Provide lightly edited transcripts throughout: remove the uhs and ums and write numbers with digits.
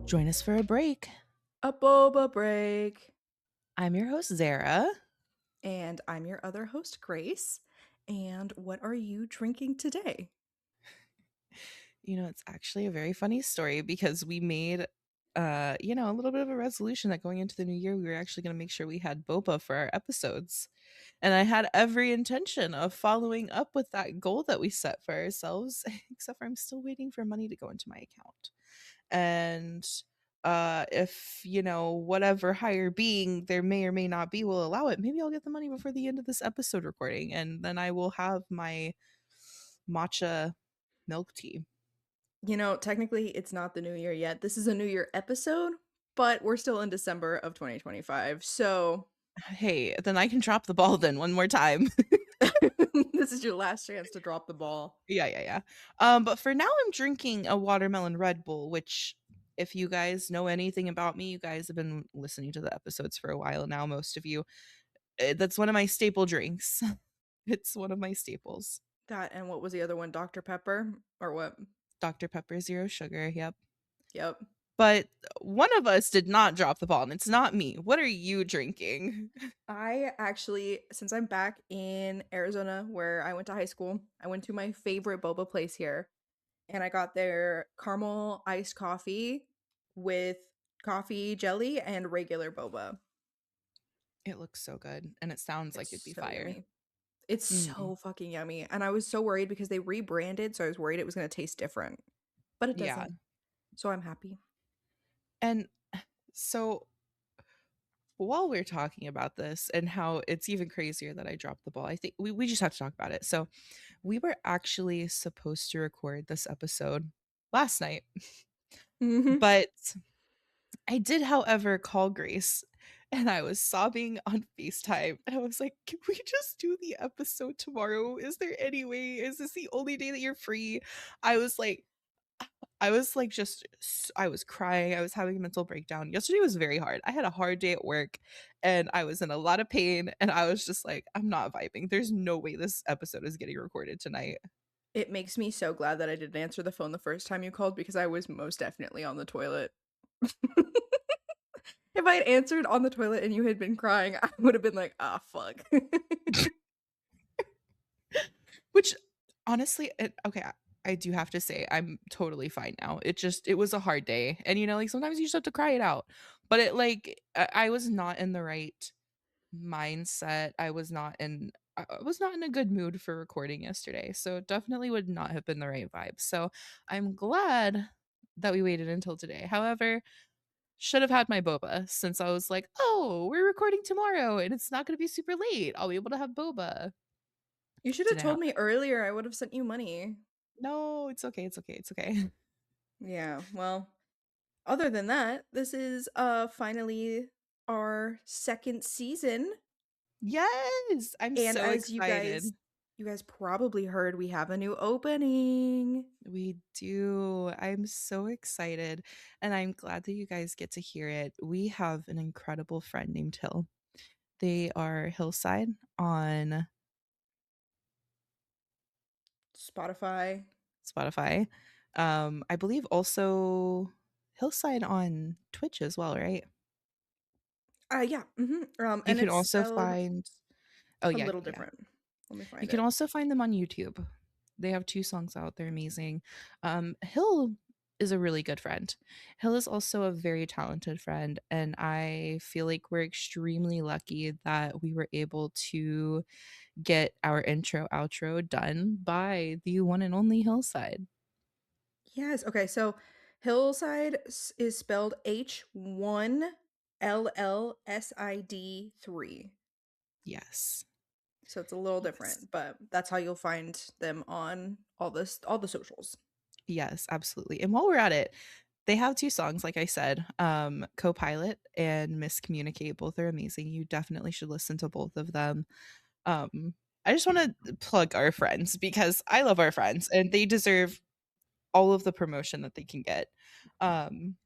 Join us for a break. A boba break. I'm your host, Zara. And I'm your other host, Grace. And what are you drinking today? It's actually a very funny story because we made a little bit of a resolution that going into the new year we were actually going to make sure we had boba for our episodes. And I had every intention of following up with that goal that we set for ourselves, except for I'm still waiting for money to go into my account. And if whatever higher being there may or may not be will allow it, maybe I'll get the money before the end of this episode recording, and then I will have my matcha milk tea. Technically, it's not the new year yet. This is a new year episode, but we're still in December of 2025. So Hey, then I can drop the ball then one more time. this is your last chance to drop the ball. Yeah. But for now I'm drinking a watermelon Red Bull, which if you guys know anything about me, you guys have been listening to the episodes for a while now, most of you. That's one of my staple drinks. It's one of my staples. That and what was the other one? Dr. Pepper? Or what? Dr. Pepper Zero Sugar, yep. Yep. But one of us did not drop the ball, and it's not me. What are you drinking? I actually, since I'm back in Arizona where I went to high school, I went to my favorite boba place here and I got their caramel iced coffee with coffee jelly and regular boba. It looks so good, and it sounds like it'd It's be so fire. yummy. It's Mhm. so fucking yummy. And I was so worried because they rebranded, so I was worried it was going to taste different. But it Yeah, doesn't. So I'm happy. and so while we're talking about this and how it's even crazier that I dropped the ball, I think we just have to talk about it. So, we were actually supposed to record this episode last night, Mhm. but I did, however, call Grace and I was sobbing on FaceTime. And I was like, can we just do the episode tomorrow? Is there any way? Is this the only day that you're free? I was like, I was crying. I was having a mental breakdown. Yesterday was very hard. I had a hard day at work and I was in a lot of pain. And I was just like, I'm not vibing. There's no way this episode is getting recorded tonight. It makes me so glad that I didn't answer the phone the first time you called because I was most definitely on the toilet. If I had answered on the toilet and you had been crying, I would have been like, "Ah, fuck." Which honestly, okay, I do have to say I'm totally fine now. It was a hard day, and like sometimes you just have to cry it out. But I was not in the right mindset. I was not in a good mood for recording yesterday, so it definitely would not have been the right vibe. So I'm glad that we waited until today. However, should have had my boba since I was like, oh, we're recording tomorrow and it's not going to be super late. I'll be able to have boba. You should have Didn't told happen. me earlier, I would have sent you money. No, it's okay. It's okay. It's okay. Yeah, well, other than that, this is, finally our 2nd season, Yes, I'm and so as you guys excited. you guys probably heard, we have a new opening. We do. I'm so excited, and I'm glad that you guys get to hear it. We have an incredible friend named Hill. They are Hillside on Spotify. Spotify. I believe also Hillside on Twitch as well, right? Yeah, mhm, You and can it's also spelled find Oh, a yeah, little yeah. different. Let me You find can it. also find them on YouTube. They have 2 songs out, they're amazing. Hill is a really good friend. Hill is also a very talented friend, and I feel like we're extremely lucky that we were able to get our intro, outro done by the one and only Hillside. Yes, okay, so Hillside is spelled H1LLSID 3. Yes. So it's a little Yes. different, but that's how you'll find them on all the socials. Yes, absolutely. And while we're at it, they have 2 songs, like I said, "Copilot" and "Miscommunicate." Both are amazing. You definitely should listen to both of them. I just wanna plug our friends because I love our friends, and they deserve all of the promotion that they can get. Um,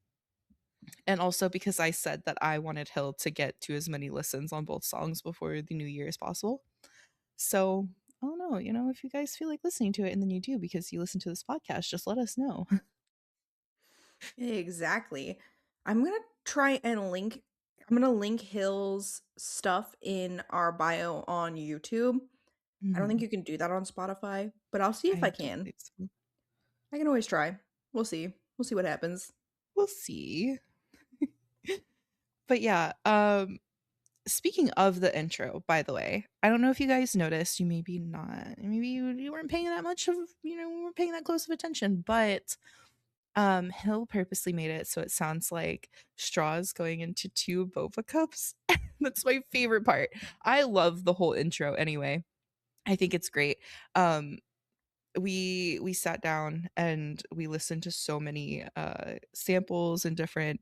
and also because I said that I wanted Hill to get to as many listens on both songs before the new year as possible. So, I don't know, if you guys feel like listening to it and then you do because you listen to this podcast, just let us know. Exactly. I'm gonna try and link I'm gonna link Hill's stuff in our bio on YouTube. I don't think Mhm. you can do that on Spotify, but I'll see if I I don't can. think so. I can always try. We'll see. We'll see what happens. We'll see. But yeah, speaking of the intro, by the way, I don't know if you guys noticed, you maybe not, maybe you weren't paying that much of, weren't paying that close of attention, but Hill purposely made it so it sounds like straws going into two boba cups. That's my favorite part. I love the whole intro anyway. I think it's great. Um we sat down and we listened to so many samples and different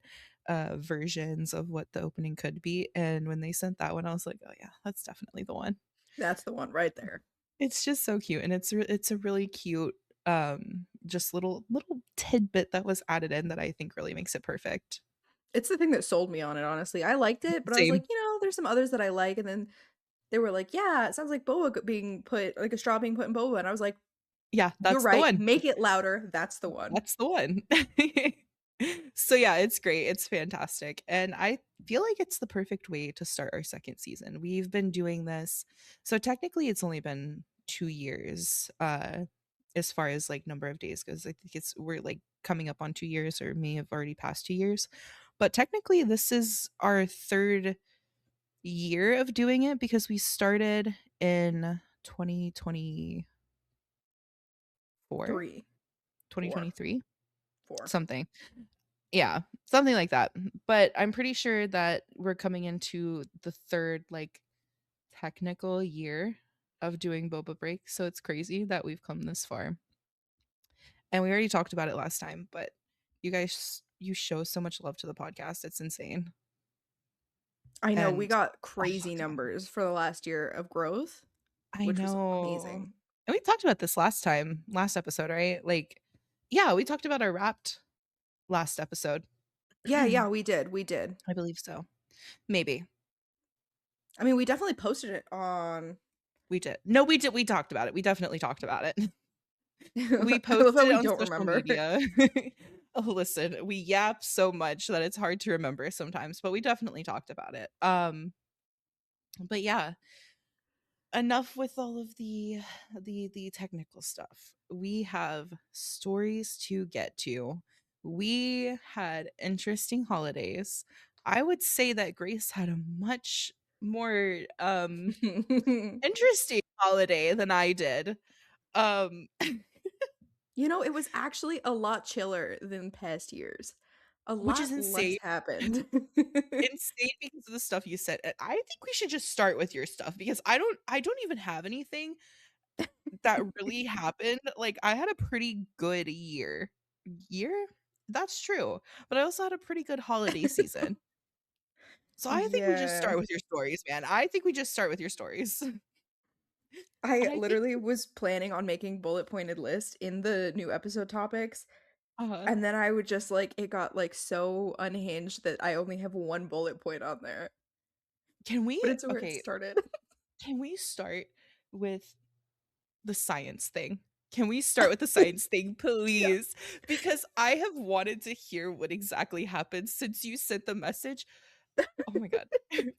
versions of what the opening could be, and when they sent that one I was like, oh yeah, that's definitely the one. That's the one right there. It's just so cute, and it's a really cute just little tidbit that was added in that I think really makes it perfect. It's the thing that sold me on it, honestly. I liked it, but I was Same. like, there's some others that I like, and then they were like, "Yeah, it sounds like boba like a straw being put in boba," and I was like, Yeah, "You're that's the right, one. make it louder, that's the one." That's the one. So yeah, it's great. It's fantastic. And I feel like it's the perfect way to start our second season. We've been doing this. So technically it's only been 2 years as far as like number of days goes. I think it's we're like coming up on 2 years or may have already passed 2 years. But technically this is our third year of doing it because we started in 2024, 3, 4, 2023, 4. something. Yeah, something like that. But I'm pretty sure that we're coming into the third, like, technical year of doing boba break, so it's crazy that we've come this far. And we already talked about it last time, but you show so much love to the podcast, it's insane. I know, we And got oh crazy god, numbers for the last year of growth, I which was know. amazing. And we talked about this last episode, right? Like, yeah, we talked about our Wrapped last episode. Yeah, yeah, we did. I believe so. Maybe. I mean, we definitely posted it on We did. No, we talked about it. We definitely talked about it. We I love how posted it we on don't social remember. media. Oh, listen, we yap so much that it's hard to remember sometimes, but we definitely talked about it. But yeah, enough with all of the technical stuff. We have stories to get to. We had interesting holidays. I would say that Grace had a much more interesting holiday than I did. Um It was actually a lot chiller than past years. A which is lot less insane. happened. Insane because of the stuff you said. And I think we should just start with your stuff because I don't even have anything that really happened. Like I had a pretty good year. Year? That's true. But I also had a pretty good holiday season. So I think we just Yeah. start with your stories, man. I think we just start with your stories. I And I think literally was planning on making bullet pointed list in the new episode topics, uh and then I would just like it got like so unhinged that I only have one bullet point on there. can we But it's where it okay, started. can we start with the science thing? Can we start with the science thing, Yeah. please? Because I have wanted to hear what exactly happened since you sent the message. Oh my god.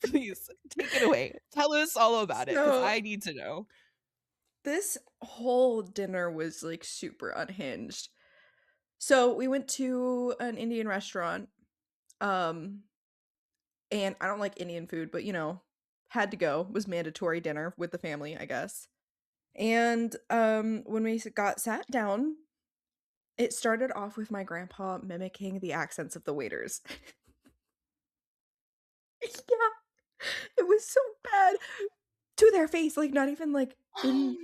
Please take it away. Tell us all about it because So I need to know. this whole dinner was like super unhinged. So we went to an Indian restaurant. Um And I don't like Indian food, but, had to go. Was mandatory dinner with the family, I guess. And, when we got sat down, it started off with my grandpa mimicking the accents of the waiters. Yeah, it was so bad to their face, like, not even, like, Oh in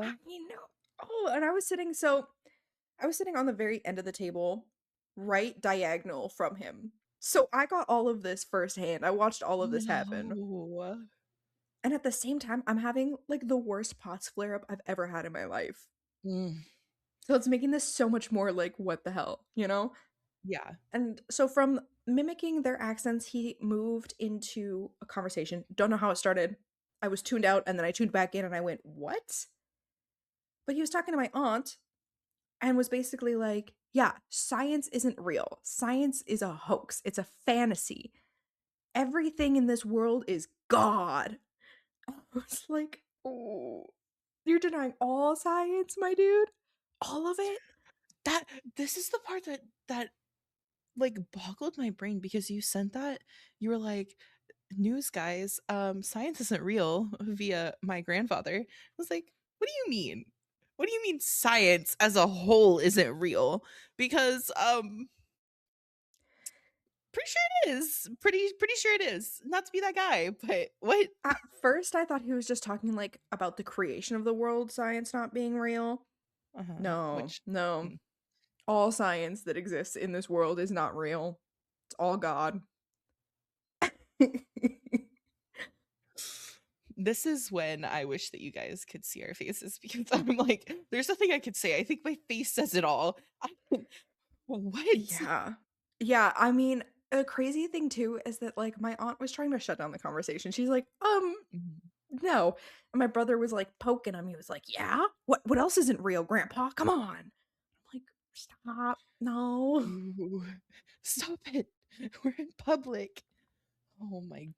I no. know. Oh, and I was sitting on the very end of the table, right diagonal from him. So I got all of this firsthand. I watched all of this happen. No. And at the same time, I'm having, like, the worst POTS flare up I've ever had in my life. Mm, So it's making this so much more like, "What the hell?" You know? yeah. And so from mimicking their accents, he moved into a conversation. Don't know how it started. I was tuned out, and then I tuned back in, and I went, "What?" But he was talking to my aunt and was basically like Yeah, science isn't real. Science is a hoax. It's a fantasy. Everything in this world is God. I was like, "Oh, you're denying all science, my dude? All of it?" That this is the part that like boggled my brain because you sent that. You were like, news guys, science isn't real via my grandfather. I was like, what do you mean? What do you mean science as a whole isn't real? Because pretty sure it is. Pretty sure it is. Not to be that guy, but what? At first, I thought he was just talking, like, about the creation of the world, science not being real. Uh-huh. No, Which no. mm, All science that exists in this world is not real. It's all God. this is when I wish that you guys could see our faces because I'm like, there's nothing I could say. I think my face says it all. What? Yeah. Yeah, I mean, a crazy thing too is that, like, my aunt was trying to shut down the conversation. She's like, Mhm. no." And my brother was, like, poking him. He was like, "Yeah? What else isn't real, grandpa? Come on." I'm like, "Stop. No." Ooh, stop it. We're in public. Oh my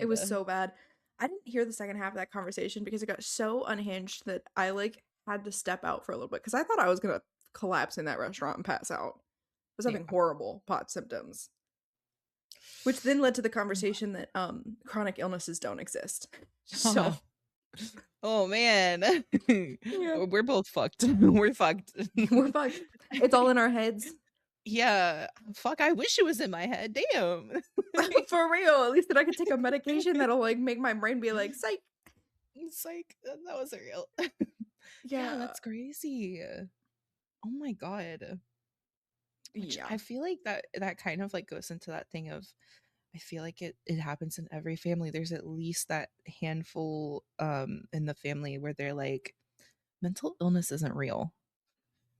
It was god. so bad. I didn't hear the second half of that conversation because it got so unhinged that I, like, had to step out for a little bit because I thought I was gonna collapse in that restaurant and pass out. I was Yeah. having horrible pot symptoms, which then led to the conversation that, chronic illnesses don't exist. So, Oh man. yeah, We're both fucked. We're fucked. we're fucked. It's all in our heads. Yeah. Fuck, I wish it was in my head. Damn. For real, at least that I could take a medication that'll, like, make my brain be like, "Psych." It's like that wasn't real. Yeah, Yeah. that's crazy. Oh my god. Which Yeah. I feel like that kind of like goes into that thing of I feel like it happens in every family. There's at least that handful in the family where they're like mental illness isn't real.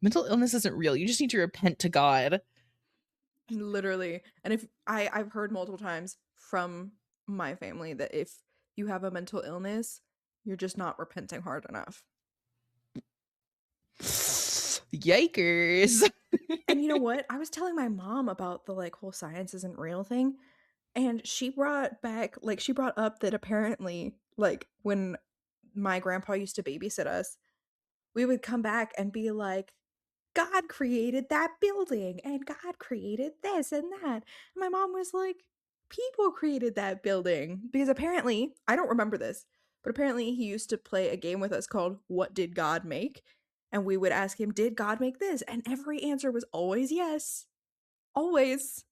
Mental illness isn't real. You just need to repent to God. Literally. And if I've heard multiple times from my family that if you have a mental illness, you're just not repenting hard enough. Yikers. And you know what? I was telling my mom about the like whole science isn't real thing, and she brought back like she brought up that apparently like when my grandpa used to babysit us, we would come back and be like, God created that building and God created this and that. And my mom was like, people created that building. Because apparently, I don't remember this, but apparently he used to play a game with us called What Did God Make? And we would ask him, Did God make this? And every answer was always yes. Always.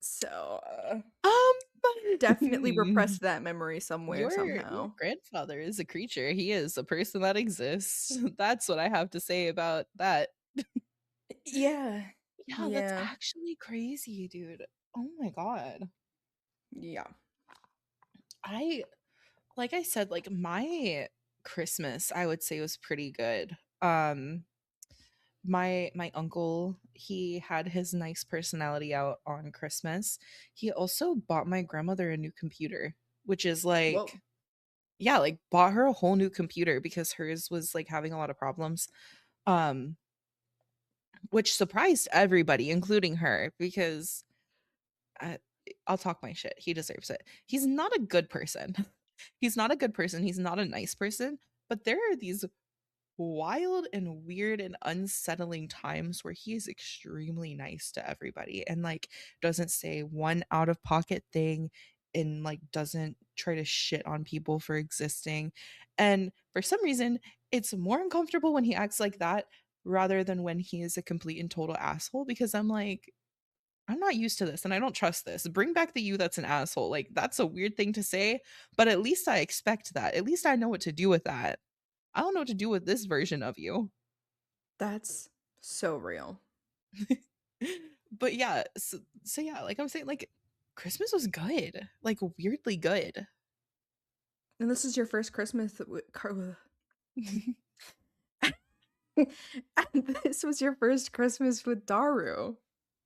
So, definitely um repressed that memory somewhere, your somehow. grandfather is a creature. He is a person that exists. That's what I have to say about that. Yeah. Yeah, that's Yeah. actually crazy, dude. Oh my god. Yeah. I like I said, like my Christmas, I would say was pretty good. My uncle, he had his nice personality out on Christmas. He also bought my grandmother a new computer, which is Whoa. like yeah, like bought her a whole new computer because hers was like having a lot of problems. Um which surprised everybody including her because I, I'll talk my shit. He deserves it. He's not a good person. He's not a good person. He's not a nice person, but there are these wild and weird and unsettling times where he is extremely nice to everybody and like doesn't say one out of pocket thing and like doesn't try to shit on people for existing. And for some reason, it's more uncomfortable when he acts like that rather than when he is a complete and total asshole because I'm like I'm not used to this and I don't trust this. Bring back the you that's an asshole. Like that's a weird thing to say, but at least I expect that. At least I know what to do with that. I don't know what to do with this version of you. That's so real. But yeah, so yeah, like I'm saying, like Christmas was good, like weirdly good. And this is your first Christmas w car and this was your first Christmas with Daru.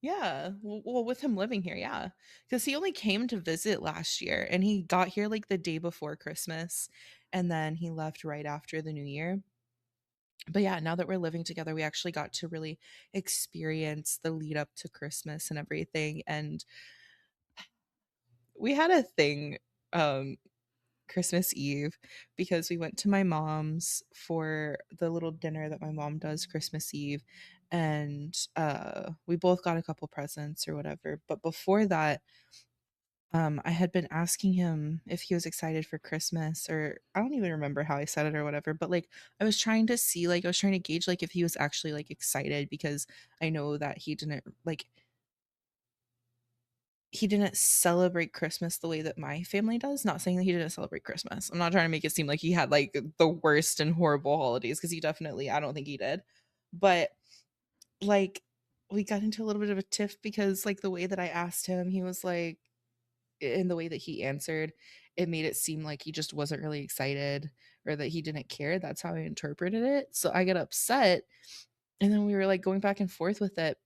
Yeah, well, with him living here, yeah, because he only came to visit last year, and he got here like the day before Christmas, and then he left right after the New Year. But yeah, now that we're living together, we actually got to really experience the lead up to Christmas and everything, and we had a thing, um, Christmas Eve because we went to my mom's for the little dinner that my mom does Christmas Eve, and, we both got a couple presents or whatever, but before that, I had been asking him if he was excited for Christmas, or I don't even remember how I said it or whatever, but, like, I was trying to see, like I was trying to gauge, like, if he was actually, like, excited because I know that he didn't celebrate Christmas the way that my family does, not saying that he didn't celebrate Christmas. I'm not trying to make it seem like he had, like, the worst and horrible holidays because he definitely I don't think he did. But, like, we got into a little bit of a tiff because, like, the way that I asked him, he was like in the way that he answered, it made it seem like he just wasn't really excited or that he didn't care. That's how I interpreted it. So I got upset, and then we were, like, going back and forth with it.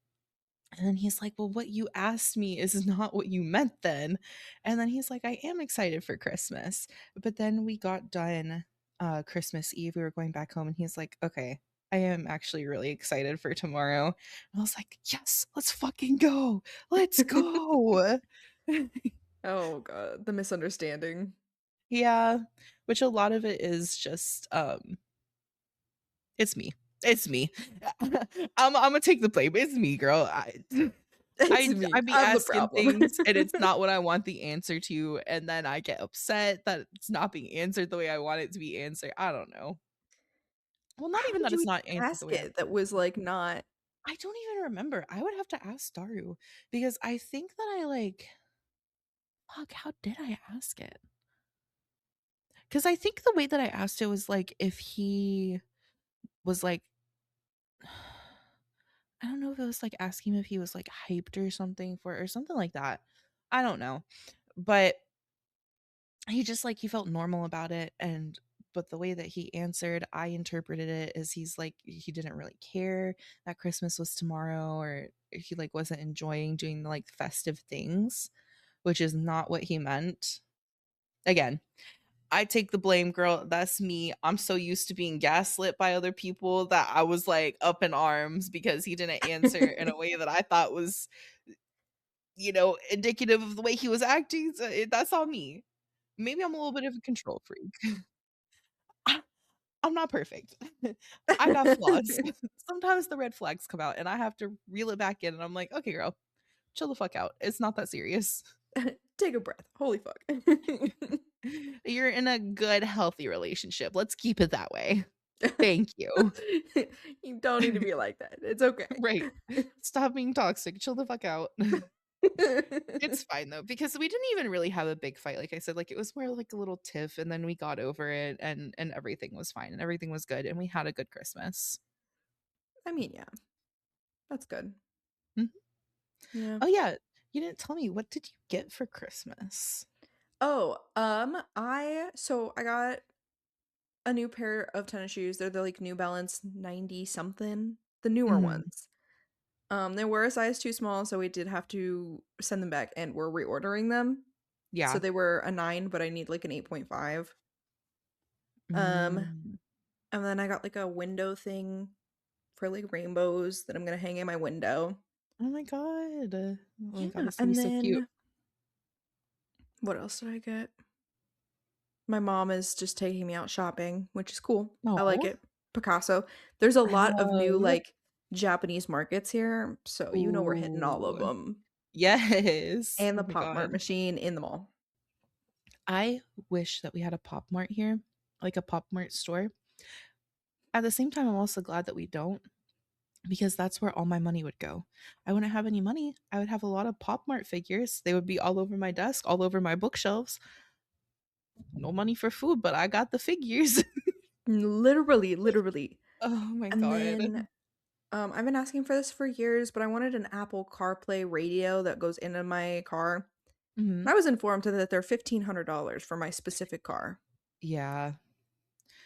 And then he's like, "Well, what you asked me is not what you meant then." And then he's like, "I am excited for Christmas." But then we got done, Christmas Eve, we were going back home, and he's like, "Okay, I am actually really excited for tomorrow." And I was like, "Yes, let's fucking go. Let's go." Oh god, the misunderstanding. Yeah, which a lot of it is just, it's me. It's me. Imma take the blame. It's me, girl. It's I me. be I'm the asking problem. things, and it's not what I want the answer to, and then I get upset that it's not being answered the way I want it to be answered. I don't know. Well, not How even did that you it's even not answered the ask way I it that was, like, not I don't even remember. I would have to ask Daru because I think that I, like fuck, how did I ask it? Because I think the way that I asked it was, like, if he was, like I don't know if it was, like, asking him if he was, like, hyped or something for or something like that. I don't know. But he just, like he felt normal about it, and but the way that he answered, I interpreted it as he's, like he didn't really care that Christmas was tomorrow, or he, like, wasn't enjoying doing, like, festive things, which is not what he meant. Again, I take the blame, girl. That's me. I'm so used to being gaslit by other people that I was, like, up in arms because he didn't answer in a way that I thought was, indicative of the way he was acting, so, that's on me. Maybe I'm a little bit of a control freak. I I'm not perfect. I got flaws. Sometimes the red flags come out, and I have to reel it back in, and I'm like, "Okay, girl, chill the fuck out. It's not that serious. Take a breath. Holy fuck. You're in a good, healthy relationship. Let's keep it that way. Thank you." You don't need to be like that. It's okay. Right. Stop being toxic. Chill the fuck out. It's fine though, because we didn't even really have a big fight, like I said, like, it was more like a little tiff, and then we got over it, and everything was fine, and everything was good, and we had a good Christmas. I mean, yeah, that's good. Mhm. Yeah. Oh, yeah, you didn't tell me, what did you get for Christmas? Oh, I got a new pair of tennis shoes. They're the, like, New Balance 90 something, the newer Mhm. ones. They were a size too small, so we did have to send them back, and we're reordering them. So Yeah. they were a 9, but I need, like, an 8.5. Um, Mm. and then I got, like, a window thing for, like, rainbows that I'm gonna hang in my window. Oh my god. Oh my god, Yeah, that's gonna be and so cute. then what else did I get? My mom is just taking me out shopping, which is cool. I like Oh, it. Picasso. There's a I lot of new, love like, Japanese markets here, so you know we're hitting all of Ooh. them. Yes. And Oh the my Pop god. Mart machine in the mall. I wish that we had a Pop Mart here, like a Pop Mart store. At the same time, I'm also glad that we don't, because that's where all my money would go. I wouldn't have any money. I would have a lot of Pop Mart figures. They would be all over my desk, all over my bookshelves. No money for food, but I got the figures. Literally, literally. Oh my And god. then, I've been asking for this for years, but I wanted an Apple CarPlay radio that goes into my car. Mhm. And I was informed that they're $1,500 for my specific car, Yeah.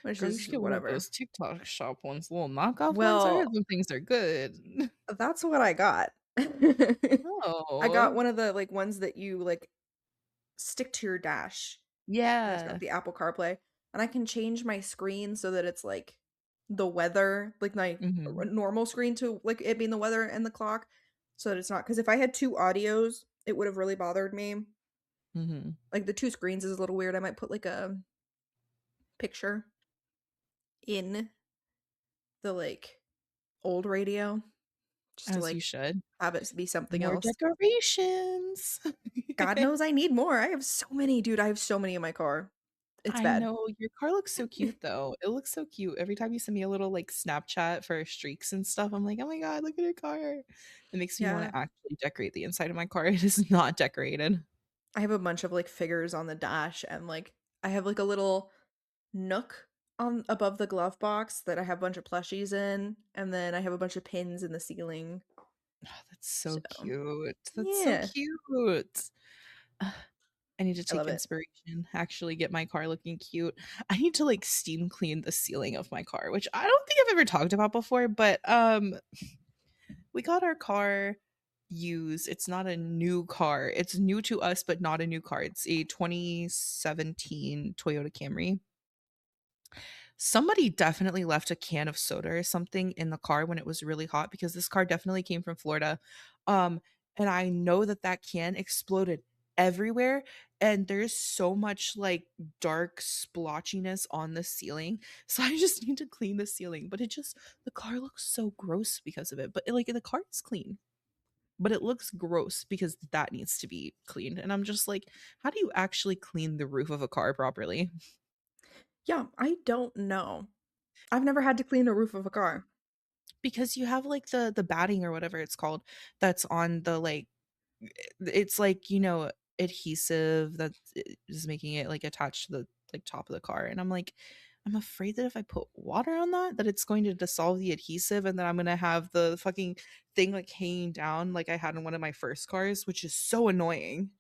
which Girl, you is should get one of whatever. those TikTok shop ones, little knockoff ones. I heard Well, them things are good. that's what I got. I got Oh. one of the, like, ones that you, like, stick to your dash, and it's got Yeah. the Apple CarPlay, and I can change my screen so that it's, like, the weather, like my Mhm, normal screen to like it being the weather and the clock so that it's not because if I had 2 audios, it would have really bothered me. mhm. Like the 2 screens is a little weird. I might put like a picture in the like old radio just to As you like should. have it be something More else. decorations. God knows I need more. I have so many, dude. I have so many in my car. It's I bad. know, your car looks so cute, though. It looks so cute. Every time you send me a little, like, Snapchat for streaks and stuff, I'm like, "Oh my god, look at your car." It makes me wanna Yeah. actually decorate the inside of my car. It is not decorated. I have a bunch of like figures on the dash and like I have like a little nook on above the glove box that I have a bunch of plushies in, and then I have a bunch of pins in the ceiling. Oh, that's So, so cute. That's so yeah, cute. Ugh, I need to I take love it. inspiration, actually get my car looking cute. I need to, like, steam clean the ceiling of my car, which I don't think I've ever talked about before, but, we got our car used. It's not a new car. It's new to us, but not a new car. It's a 2017 Toyota Camry. Somebody definitely left a can of soda or something in the car when it was really hot because this car definitely came from Florida. Um, and I know that that can exploded everywhere, and there's so much, like, dark splotchiness on the ceiling, so I just need to clean the ceiling, but it just the car looks so gross because of it, but, like, the car is clean, but it looks gross because that needs to be cleaned, and I'm just like, "How do you actually clean the roof of a car properly?" Yeah, I don't know. I've never had to clean the roof of a car. Because you have, like, the batting or whatever it's called that's on the, like it's like, adhesive that is making it, like, attached to the, like, top of the car, and I'm like, I'm afraid that if I put water on that it's going to dissolve the adhesive, and then I'm gonna have the fucking thing, like, hanging down like I had in one of my first cars, which is so annoying.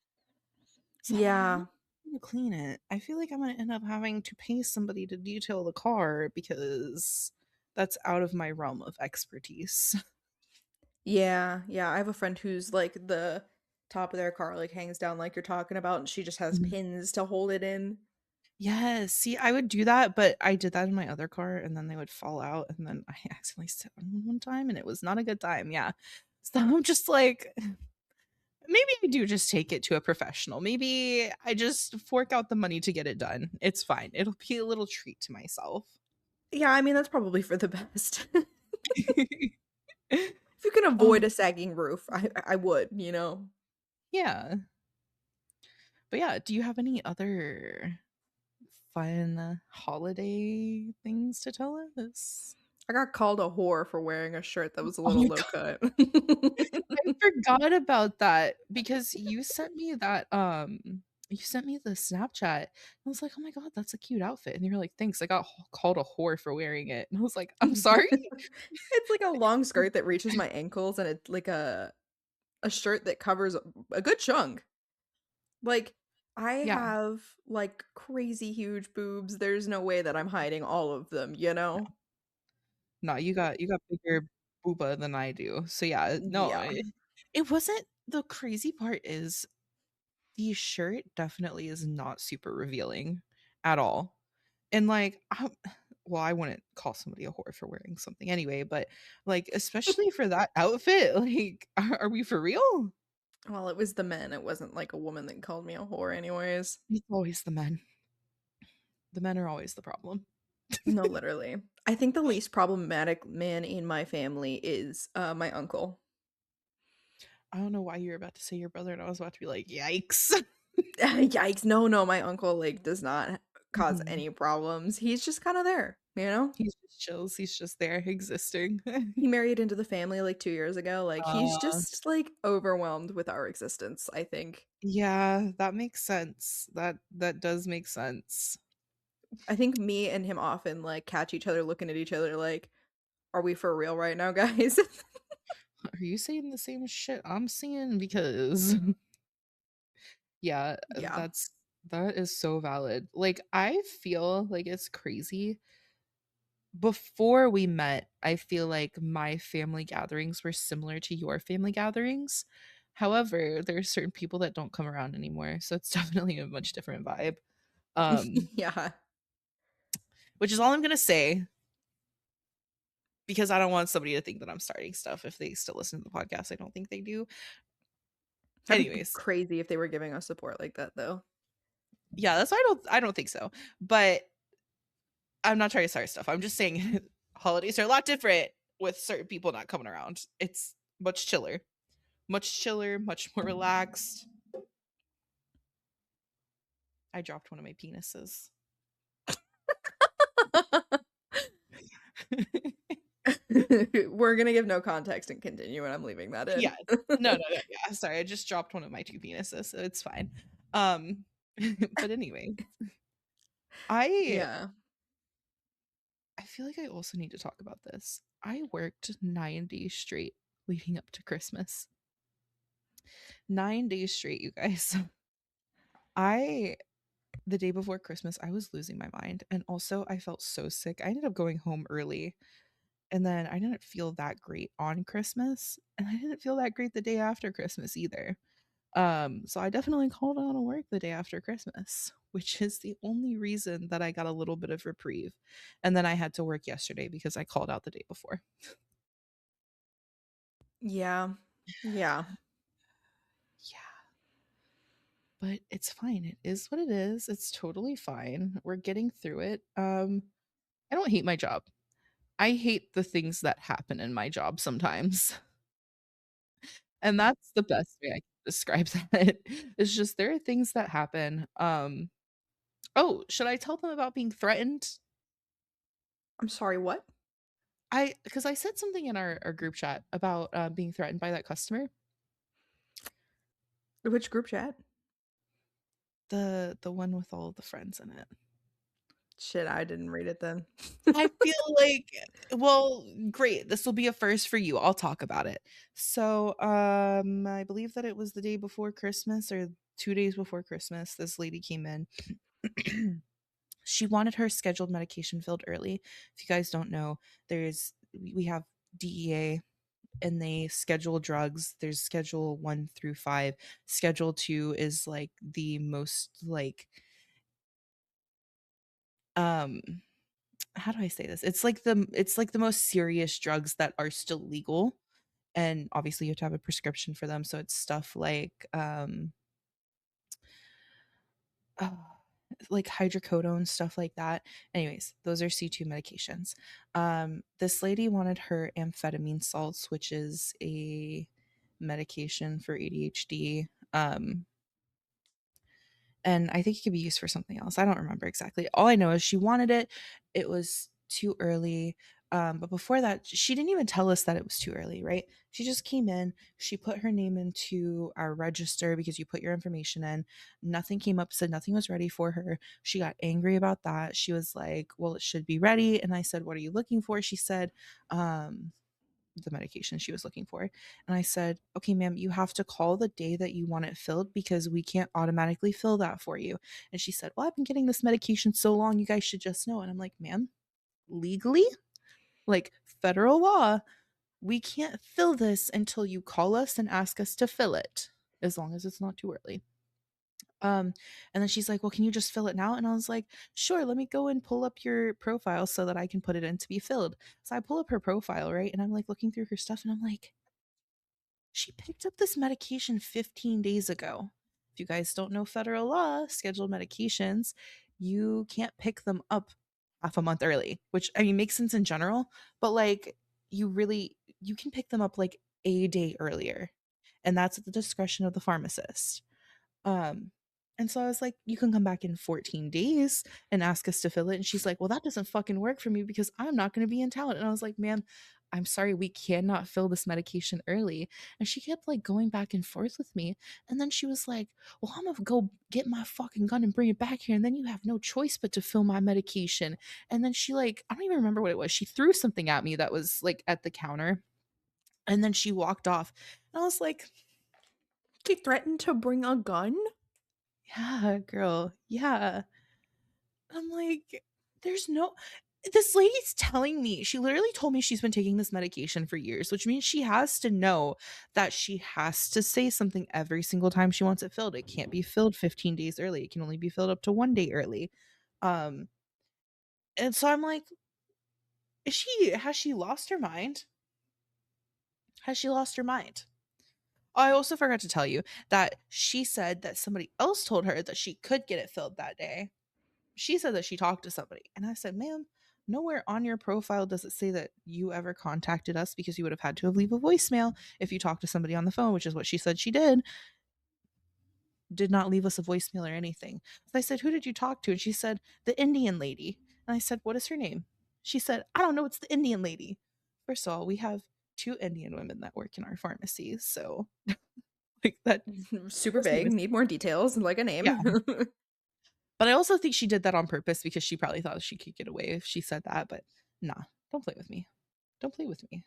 So I'm like, "How am Yeah. I gonna clean it?" I feel like I'm gonna end up having to pay somebody to detail the car because that's out of my realm of expertise. Yeah, yeah, I have a friend who's like the top of their car like hangs down like you're talking about and she just has pins to hold it in. Yes, see, I would do that, but I did that in my other car, and then they would fall out, and then I accidentally sat on one time, and it was not a good time, yeah. So I'm just like, maybe I do just take it to a professional. Maybe I just fork out the money to get it done. It's fine. It'll be a little treat to myself. Yeah, I mean that's probably for the best. If you can avoid Um, a sagging roof, I would, you know. yeah. But yeah, do you have any other fun holiday things to tell us? I got called a whore for wearing a shirt that was a Oh little my low god. cut. I forgot about that because you sent me the Snapchat. I was like, "Oh my god, that's a cute outfit." And you were like, "Thanks, I got called a whore for wearing it." And I was like, "I'm sorry?" It's like a long skirt that reaches my ankles and it's like a shirt that covers a good chunk. Like, I Yeah, have, like, crazy huge boobs, there's no way that I'm hiding all of them, you no. know? No, you got bigger booba than I do. So yeah, no, Yeah. it wasn't the crazy part is the shirt definitely is not super revealing at all. And, like, well, I wouldn't call somebody a whore for wearing something anyway, but, like, especially for that outfit, like, are we for real? Well, it was the men, it wasn't, like, a woman that called me a whore anyways. It's always the men. The men are always the problem. No, literally. I think the least problematic man in my family is, my uncle. I don't know why you were about to say your brother, and I was about to be like, "Yikes." Yikes, no, no, my uncle, like, does not cause Mhm. any problems, he's just kinda there, you know? He's just chills, he's just there existing. He married into the family, like, 2 years ago, like, he's Uh, just, like, overwhelmed with our existence, I think. yeah, that makes sense. That does make sense. I think me and him often, like, catch each other looking at each other like, "Are we for real right now, guys?" Are you saying the same shit I'm seeing? Because yeah, Yeah. that is so valid. Like, I feel like it's crazy. Before we met, I feel like my family gatherings were similar to your family gatherings. However, there are certain people that don't come around anymore, so it's definitely a much different vibe. Um, Yeah. which is all I'm gonna say. because I don't want somebody to think that I'm starting stuff if they still listen to the podcast. I don't think they do. That'd be Anyways, crazy if they were giving us support like that, though. yeah, that's why I don't think so. But I'm not trying to start stuff. I'm just saying holidays are a lot different with certain people not coming around. It's much chiller, much more relaxed. I dropped one of my penises. We're gonna give no context and continue, and I'm leaving that in. Yeah. No, no, no, yeah, sorry, I just dropped one of my 2 penises, so it's fine. Um, but anyway, I Yeah. I feel like I also need to talk about this. I worked 9 days straight leading up to Christmas. 9 days straight, you guys. I the day before Christmas, I was losing my mind, and also I felt so sick. I ended up going home early, and then I didn't feel that great on Christmas, and I didn't feel that great the day after Christmas either. So I definitely called out of work the day after Christmas, which is the only reason that I got a little bit of reprieve. And then I had to work yesterday because I called out the day before. Yeah. Yeah. Yeah, but it's fine. It is what it is. It's totally fine. We're getting through it. I don't hate my job. I hate the things that happen in my job sometimes. And that's the best way I can describe that. It's just there are things that happen. Oh, should I tell them about being threatened? I'm sorry, what? I because I said something in our group chat about, being threatened by that customer, Which group chat? the one with all the friends in it. Shit, I didn't read it then. I feel like well, great, this will be a first for you, I'll talk about it. So, I believe that it was the day before Christmas or 2 days before Christmas, this lady came in. She wanted her scheduled medication filled early. If you guys don't know, we have DEA and they schedule drugs. There's schedule 1 through 5. Schedule 2 is like the most like um how do I say this? It's like the most serious drugs that are still legal and obviously you have to have a prescription for them. So it's stuff uh, like hydrocodone, stuff like that. Anyways, those are C2 medications. This lady wanted her amphetamine salts, which is a medication for ADHD. And I think it could be used for something else. I don't remember exactly. All I know is she wanted it. It was too early. But before that, she didn't even tell us that it was too early, right? She just came in, she put her name into our register because you put your information in. Nothing came up, said nothing was ready for her. She got angry about that. She was like, well, it should be ready. And I said, what are you looking for? She said, the medication she was looking for. And I said, okay, ma'am, you have to call the day that you want it filled because we can't automatically fill that for you. And she said, well, I've been getting this medication so long, you guys should just know. And I'm like, ma'am, legally, like federal law, we can't fill this until you call us and ask us to fill it, as long as it's not too early. And then she's like, well, can you just fill it now? And I was like, sure, let me go and pull up your profile so that I can put it in to be filled. So I pull up her profile, right? And I'm like looking through her stuff and I'm like, she picked up this medication 15 days ago. If you guys don't know federal law, scheduled medications, you can't pick them up half a month early, which I mean makes sense in general, but like you can pick them up like a day earlier. And that's at the discretion of the pharmacist. Um, and so I was like, you can come back in 14 days and ask us to fill it. And she's like, well, that doesn't fucking work for me because I'm not going to be in town. And I was like, ma'am, I'm sorry, we cannot fill this medication early. And she kept like going back and forth with me. And then she was like, well, I'm going to go get my fucking gun and bring it back here. And then you have no choice but to fill my medication. And then she like, I don't even remember what it was. She threw something at me that was like at the counter. And then she walked off. And I was like, She threatened to bring a gun? yeah, girl. Yeah. I'm like, there's no this lady's telling me she literally told me she's been taking this medication for years, which means she has to know that she has to say something every single time she wants it filled. It can't be filled 15 days early. It can only be filled up to 1 day early. Um, and so I'm like, Has she lost her mind? Has she lost her mind? Oh, I also forgot to tell you that she said that somebody else told her that she could get it filled that day. She said that she talked to somebody, and I said, "Ma'am, nowhere on your profile does it say that you ever contacted us because you would have had to have leave a voicemail if you talked to somebody on the phone," which is what she said she did not leave us a voicemail or anything. So I said, "Who did you talk to?" And she said, "The Indian lady." And I said, "What is her name?" She said, "I don't know, it's the Indian lady." First of all, we have 2 Indian women that work in our pharmacy, so, like, that Super first name vague. is Need more details, like a yeah. name. But I also think she did that on purpose because she probably thought she could get away if she said that, but nah, don't play with me. Don't play with me.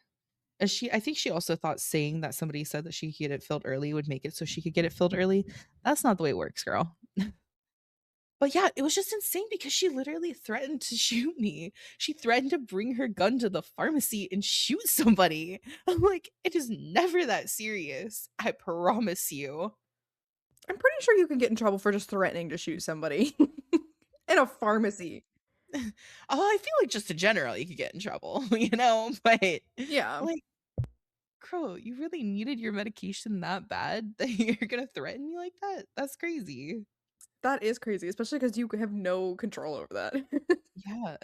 And I think she also thought saying that somebody said that she could get it filled early would make it so she could get it filled early. That's not the way it works, girl. But yeah, it was just insane because she literally threatened to shoot me. She threatened to bring her gun to the pharmacy and shoot somebody. I'm like, it is never that serious. I promise you. I'm pretty sure you can get in trouble for just threatening to shoot somebody in a pharmacy. Oh, I feel like just in general you could get in trouble, but Yeah, like, "Girl, you really needed your medication that bad that you're gonna threaten me like that? That's crazy." that is crazy, especially because you have no control over that. Yeah,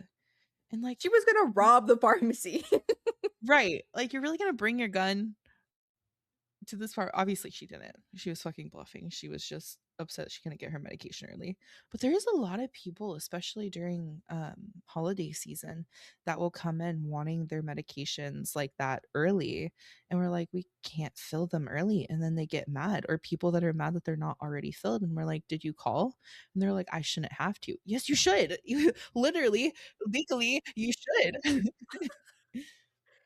and, like She was gonna y rob the pharmacy. right, like, you're really gonna bring your gun to this part, obviously she didn't. She was fucking bluffing. She was just upset she couldn't get her medication early. But there is a lot of people, especially during holiday season, that will come in wanting their medications like that early. And we're like, we can't fill them early. And then they get mad. Or people that are mad that they're not already filled. And we're like, did you call? And they're like, I shouldn't have to. Yes, you should. You literally, legally, you should.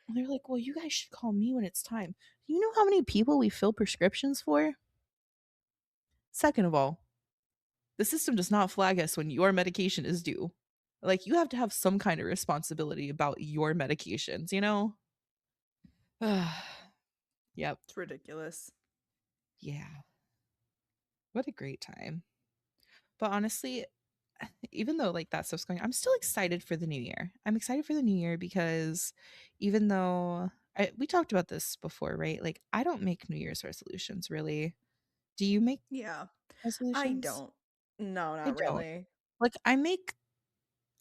And they're like, "Well, you guys should call me when it's time." Do you know how many people we fill prescriptions for? Second of all, the system does not flag us when your medication is due. Like, you have to have some kind of responsibility about your medications, you know? Yep. It's ridiculous. Yeah. What a great time. But honestly, even though like that stuff's going, I'm still excited for the new year. I'm excited for the new year because even though we talked about this before, right? Like, I don't make New Year's resolutions really. Do you make Yeah. I resolutions? don't. No, I not don't. really. Like,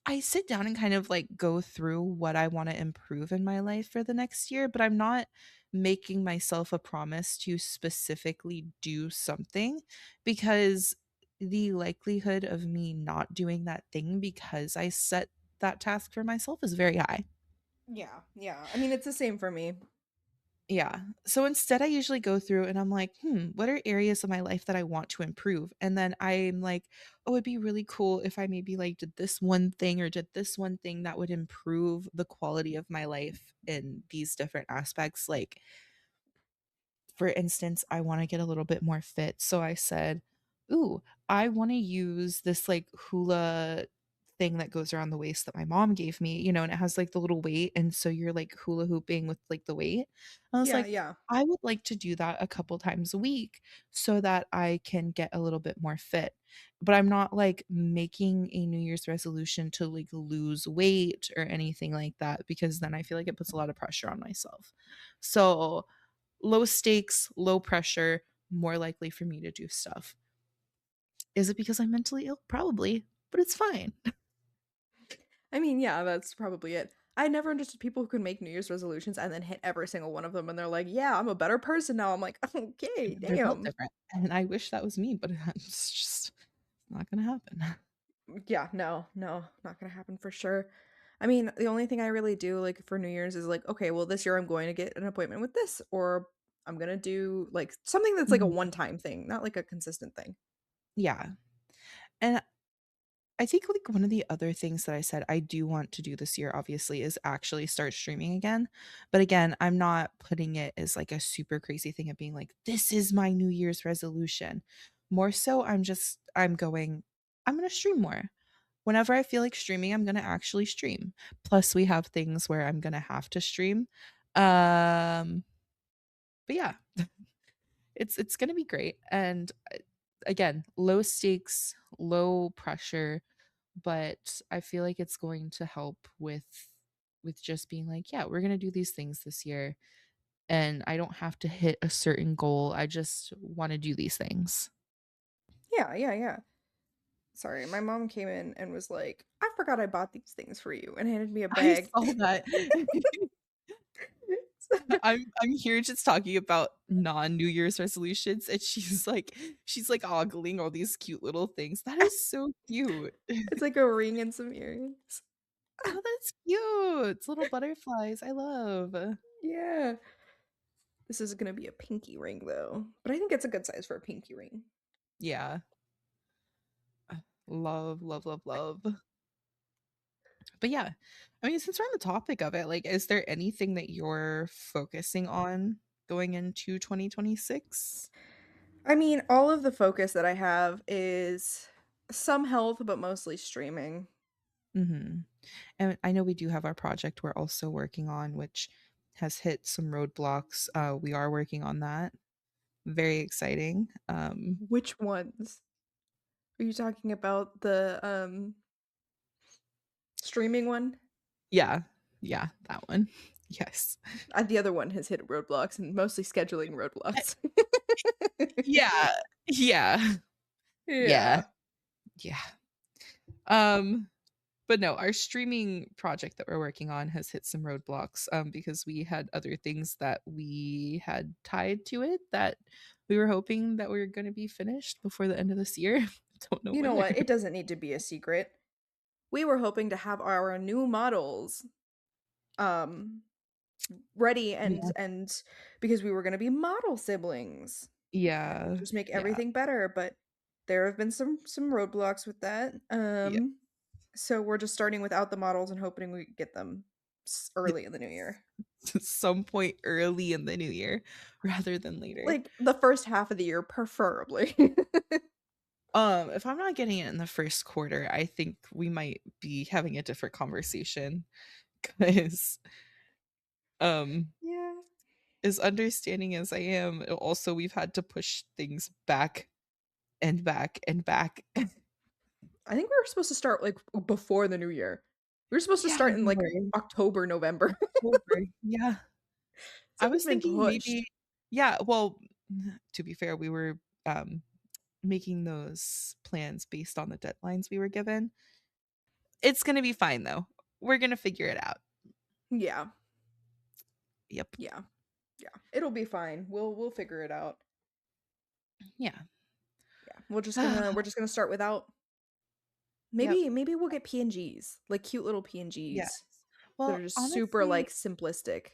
I sit down and kind of, like, go through what I wanna improve in my life for the next year, but I'm not making myself a promise to specifically do something because the likelihood of me not doing that thing because I set that task for myself is very high. Yeah, yeah. I mean, it's the same for me. Yeah. So instead, I usually go through and I'm like, what are areas of my life that I want to improve? And then I'm like, oh, it'd be really cool if I maybe like did this one thing or did this one thing that would improve the quality of my life in these different aspects. Like, for instance, I wanna get a little bit more fit, so I said, "Ooh, I wanna use this, like, hula thing that goes around the waist that my mom gave me," and it has, like, the little weight, and so you're, like, hula hooping with, like, the weight. I was Yeah, like, yeah. "I would like to do that a couple times a week so that I can get a little bit more fit." But I'm not, like, making a New Year's resolution to, like, lose weight or anything like that because then I feel like it puts a lot of pressure on myself. So low stakes, low pressure, more likely for me to do stuff. Is it because I'm mentally ill? Probably, but it's fine. I mean, yeah, that's probably it. I never understood people who could make New Year's resolutions and then hit every single one of them and they're like, "Yeah, I'm a better person now." I'm like, "Okay, They're built damn." different, and I wish that was me, but it's just not gonna happen. Yeah, no, no, not gonna happen for sure. I mean, the only thing I really do like for New Year's is like, okay, well, this year I'm going to get an appointment with this, or I'm gonna do like something that's like a Mhm. one-time thing, not like a consistent thing. Yeah, and I think, like, one of the other things that I said I do want to do this year, obviously, is actually start streaming again, but again, I'm not putting it as, like, a super crazy thing of being like, "This is my New Year's resolution." More so, I'm going, "I'm gonna stream more." Whenever I feel like streaming, I'm gonna actually stream. Plus, we have things where I'm gonna have to stream. Um, but yeah, it's gonna be great, and, again, low stakes, low pressure, but I feel like it's going to help with with just being like, yeah, we're going to do these things this year and I don't have to hit a certain goal. I just want to do these things. Yeah, yeah, yeah. Sorry, my mom came in and was like, "I forgot I bought these things for you," and handed me a I bag. saw that. I'm here just talking about non-New Year's resolutions, and she's like ogling all these cute little things. That is so cute. It's like a ring and some earrings. Oh, that's cute. It's little butterflies. I love. Yeah. This is gonna be a pinky ring though, but I think it's a good size for a pinky ring. Yeah. Love, love, love, love. But yeah, I mean, since we're on the topic of it, like, is there anything that you're focusing on going into 2026? I mean, all of the focus that I have is some health, but mostly streaming. Mhm. And I know we do have our project we're also working on, which has hit some roadblocks. We are working on that. Very exciting. Which ones? Are you talking about the streaming one? Yeah. Yeah, that one. Yes. The other one has hit roadblocks and mostly scheduling Eh, roadblocks. yeah. Yeah. Yeah. Yeah. Yeah. Um But no, our streaming project that we're working on has hit some roadblocks, because we had other things that we had tied to it that we were hoping that we were gonna be finished before the end of this year. Don't know You when know they're what? gonna It doesn't need to be a secret. We were hoping to have our new models um ready Yeah. and because we were going to be model siblings. Yeah. Just make Yeah. everything better, but there have been some roadblocks with that. Yeah. So we're just starting without the models and hoping we get them early in the new year. Some point early in the new year rather than later. Like the first half of the year preferably. If I'm not getting it in the first quarter, I think we might be having a different conversation because um Yeah. as understanding as I am, also we've had to push things back and back and back. I think we were supposed to start like before the new year. We were supposed to Yeah, start in we like were. October, November. October. Yeah. So I it's was been thinking pushed. maybe yeah, well, to be fair, we were, making those plans based on the deadlines we were given. It's gonna be fine, though. We're gonna figure it out. Yeah. Yep. Yeah. Yeah. It'll be fine. We'll figure it out. Yeah. Yeah. We're just gonna start without Yep. maybe we'll get PNGs, like cute little Yes. PNGs that are Well, just super honestly, like simplistic.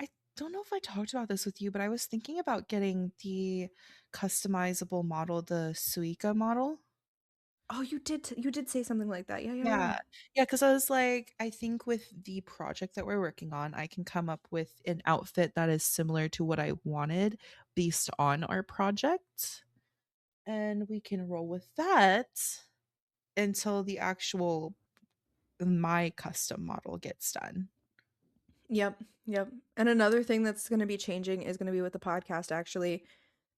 I don't know if I talked about this with you, but I was thinking about getting the customizable model, the Suica model. Oh, you did say something like that. Yeah, yeah, yeah. Yeah. Yeah, because I was like, I think with the project that we're working on, I can come up with an outfit that is similar to what I wanted based on our project, and we can roll with that until the actual my custom model gets done. Yep, yep. And another thing that's gonna be changing is gonna be with the podcast, actually.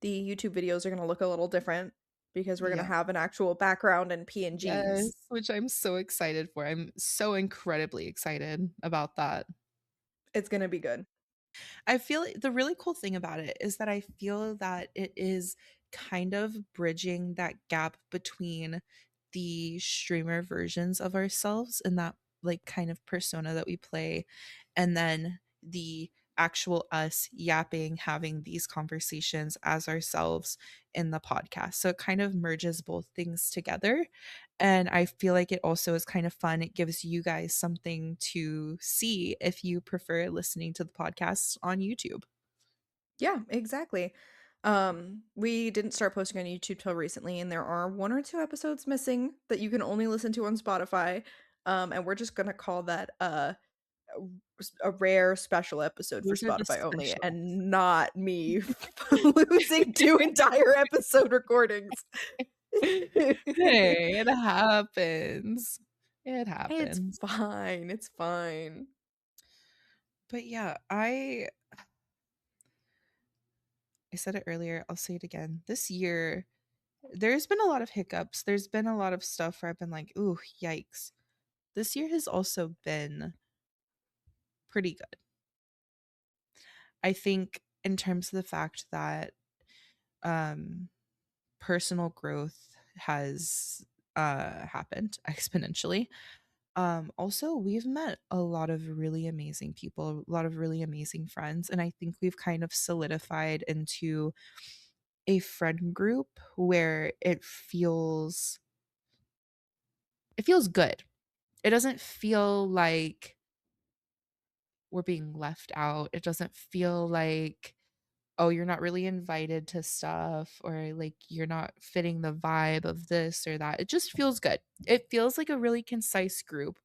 The YouTube videos are gonna look a little different because we're gonna Yeah. have an actual background and PNGs. Yes, which I'm so excited for. I'm so incredibly excited about that. It's gonna be good. I feel the really cool thing about it is that I feel that it is kind of bridging that gap between the streamer versions of ourselves and that like kind of persona that we play and then the actual us yapping having these conversations as ourselves in the podcast. So it kind of merges both things together and I feel like it also is kind of fun. It gives you guys something to see if you prefer listening to the podcast on YouTube. Yeah, exactly. We didn't start posting on YouTube till recently, and there are 1 or 2 episodes missing that you can only listen to on Spotify. And we're just gonna call that a rare special episode for Those are the Spotify only, specials. and not me losing 2 entire episode recordings. Hey, it happens. It It's happens. fine, it's fine. But yeah, I said it earlier, I'll say it again. This year, there's been a lot of hiccups. There's been a lot of stuff where I've been like, "Ooh, yikes." This year has also been pretty good. I think in terms of the fact that, um, personal growth has, happened exponentially. Also, we've met a lot of really amazing people, a lot of really amazing friends, and I think we've kind of solidified into a friend group where it feels good. It doesn't feel like we're being left out. It doesn't feel like, oh, you're not really invited to stuff or like you're not fitting the vibe of this or that. It just feels good. It feels like a really concise group.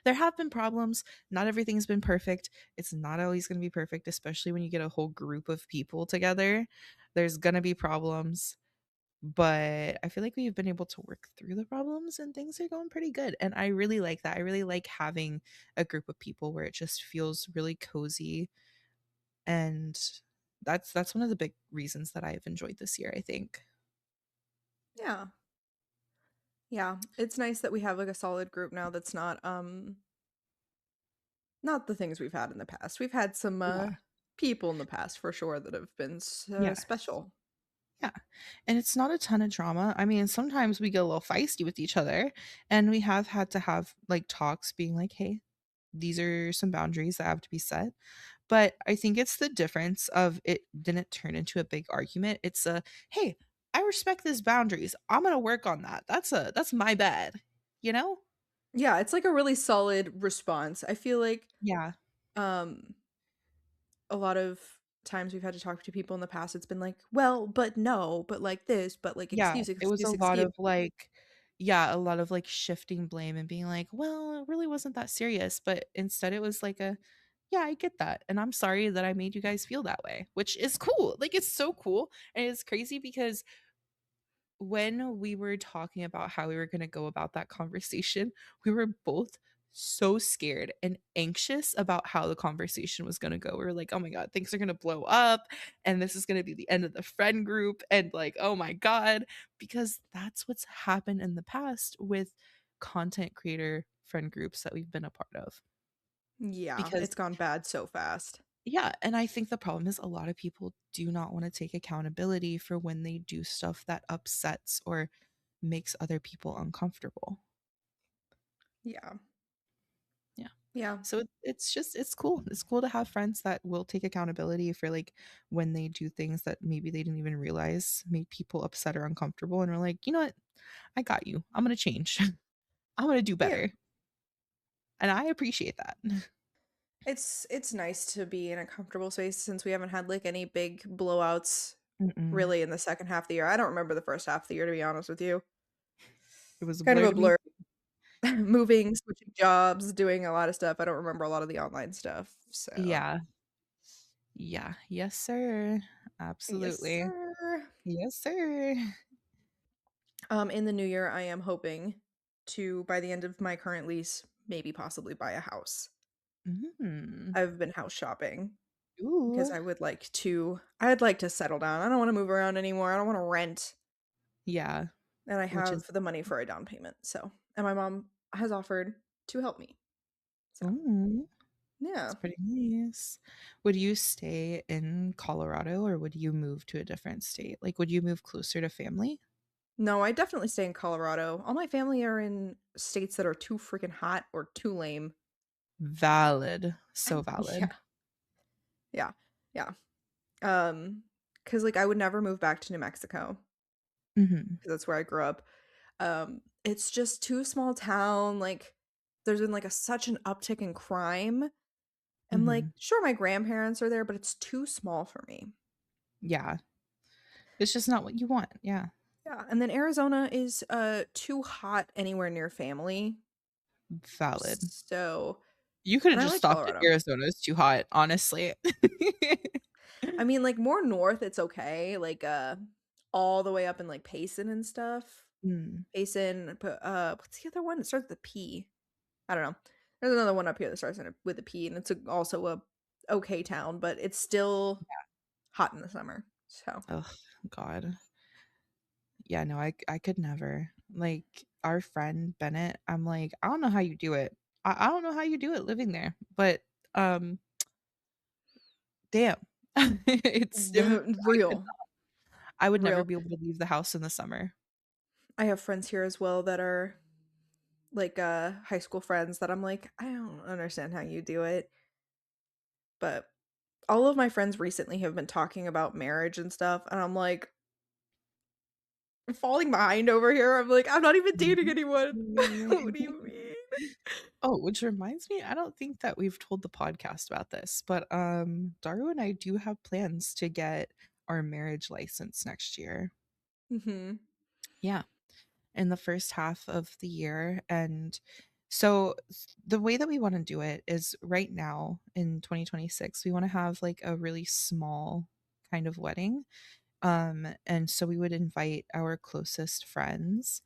There have been problems. Not everything's been perfect. It's not always going to be perfect, especially when you get a whole group of people together. There's going to be problems, but I feel like we've been able to work through the problems and things are going pretty good. And I really like that. I really like having a group of people where it just feels really cozy, and that's one of the big reasons that I've enjoyed this year, I think. Yeah. Yeah. It's nice that we have like a solid group now that's not the things we've had in the past. We've had some Yeah. people in the past for sure that have been Yes. special. Yeah. And it's not a ton of drama. I mean, sometimes we get a little feisty with each other, and we have had to have like talks being like, "Hey, these are some boundaries that have to be set." But I think it's the difference of it didn't turn into a big argument. It's a, "Hey, I respect these boundaries. I'm going to work on that. That's my bad." You know? Yeah, it's like a really solid response. I feel like Yeah. um a lot of times we've had to talk to people in the past, it's been like, "Well, but no, but like this, but like Yeah, excuse, it was a excuse, lot excuse." of, like, yeah, a lot of, like, shifting blame and being like, "Well, it really wasn't that serious," but instead it was like a, "Yeah, I get that, and I'm sorry that I made you guys feel that way," which is cool, like, it's so cool, and it's crazy because when we were talking about how we were gonna go about that conversation, we were both so scared and anxious about how the conversation was gonna go. We were like, "Oh my god, things are gonna blow up, and this is gonna be the end of the friend group," and like, "Oh my god," because that's what's happened in the past with content creator friend groups that we've been a part of. Yeah, Because it's gone bad so fast. yeah, and I think the problem is a lot of people do not wanna take accountability for when they do stuff that upsets or makes other people uncomfortable. Yeah. Yeah. Yeah. So it's just it's cool. It's cool to have friends that will take accountability for, like, when they do things that maybe they didn't even realize made people upset or uncomfortable, and we're like, "You know what? I got you. I'm gonna change. I'm gonna do Yeah. better." And I appreciate that. It's nice to be in a comfortable space since we haven't had like any big blowouts Mm-mm. really in the second half of the year. I don't remember the first half of the year to be honest with you. It was a Kind of blur a to me. blur. Moving, switching jobs, doing a lot of stuff. I don't remember a lot of the online stuff. So, Yeah. Yeah. Yes, sir. yes, Absolutely. sir. Yes, sir. In the new year, I am hoping to, by the end of my current lease, maybe possibly buy a house. Mm. I've been house shopping because Ooh. I'd like to settle down. I don't want to move around anymore. I don't want to rent. Yeah. And I Which is have the money for a down payment. So, and my mom has offered to help me. So, ooh. It's yeah. pretty nice. Would you stay in Colorado or would you move to a different state? Like, would you move closer to family? No, I definitely stay in Colorado. All my family are in states that are too freaking hot or too lame. Valid. So Yeah. valid. Yeah. Yeah. Cause like I would never move back to New Mexico Mhm. because that's where I grew up. It's just too small town. Like there's been like such an uptick in crime. And like, Mhm. sure, my grandparents are there, but it's too small for me. Yeah. It's just not what you want. Yeah. Yeah. And then Arizona is too hot anywhere near family. Valid. So You could have and I just like stopped at Colorado. Arizona. It's too hot, honestly. I mean, like more north, it's okay. Like all the way up in like Payson and stuff. Mm. Payson, but what's the other one? It starts with a P. I don't know. There's another one up here that starts with a P, and it's also a okay town, but it's still hot in the summer. So Oh god. Yeah, no, I could never. Like, our friend Bennett, I'm like, "I don't know how you do it. I don't know how you do it living there, but Um, damn. I could Real, I would never real. be able to leave the house in the summer. I have friends here as well that are like high school friends that I'm like, I don't understand how you do it. But all of my friends recently have been talking about marriage and stuff, and I'm like, I'm falling behind over here. I'm like, I'm not even dating anyone. What do you mean? Oh, which reminds me, I don't think that we've told the podcast about this, but Daru and I do have plans to get our marriage license next year. Mhm. Yeah, in the first half of the year. And so the way that we want to do it is right now in 2026, we want to have like a really small kind of wedding. And so we would invite our closest friends.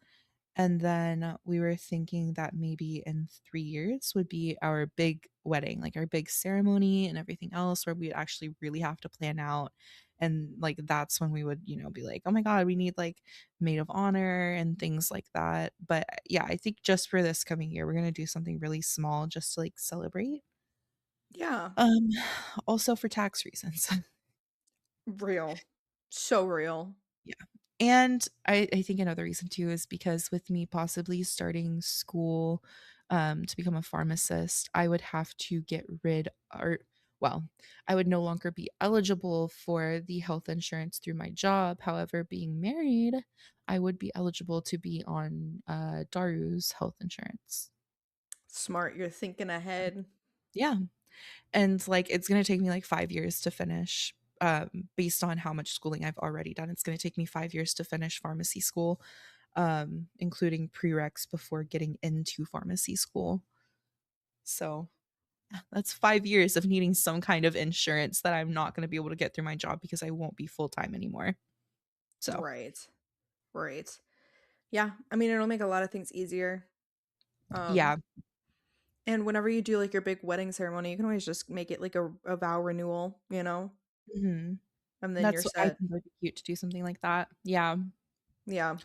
And then we were thinking that maybe in 3 years would be our big wedding, like our big ceremony and everything else, where we'd actually really have to plan out. And like that's when we would, be like, oh my God, we need like maid of honor and things like that. But yeah, I think just for this coming year, we're gonna do something really small just to like celebrate. Yeah. Um, also for tax reasons. Real. So real. Yeah. And I think another reason too is because with me possibly starting school to become a pharmacist, I would have to get rid or well, I would no longer be eligible for the health insurance through my job. However, being married, I would be eligible to be on Daru's health insurance. Smart, you're thinking ahead. Yeah. And like it's going to take me like 5 years to finish based on how much schooling I've already done. It's going to take me 5 years to finish pharmacy school, including prereqs before getting into pharmacy school. So that's 5 years of needing some kind of insurance that I'm not going to be able to get through my job because I won't be full time anymore. So, Right. Right. Yeah, I mean, it'll make a lot of things easier. yeah. And whenever you do like your big wedding ceremony, you can always just make it like a vow renewal, Mhm. and then you're That's what I set. think would be cute to do something like that. Yeah. Yeah.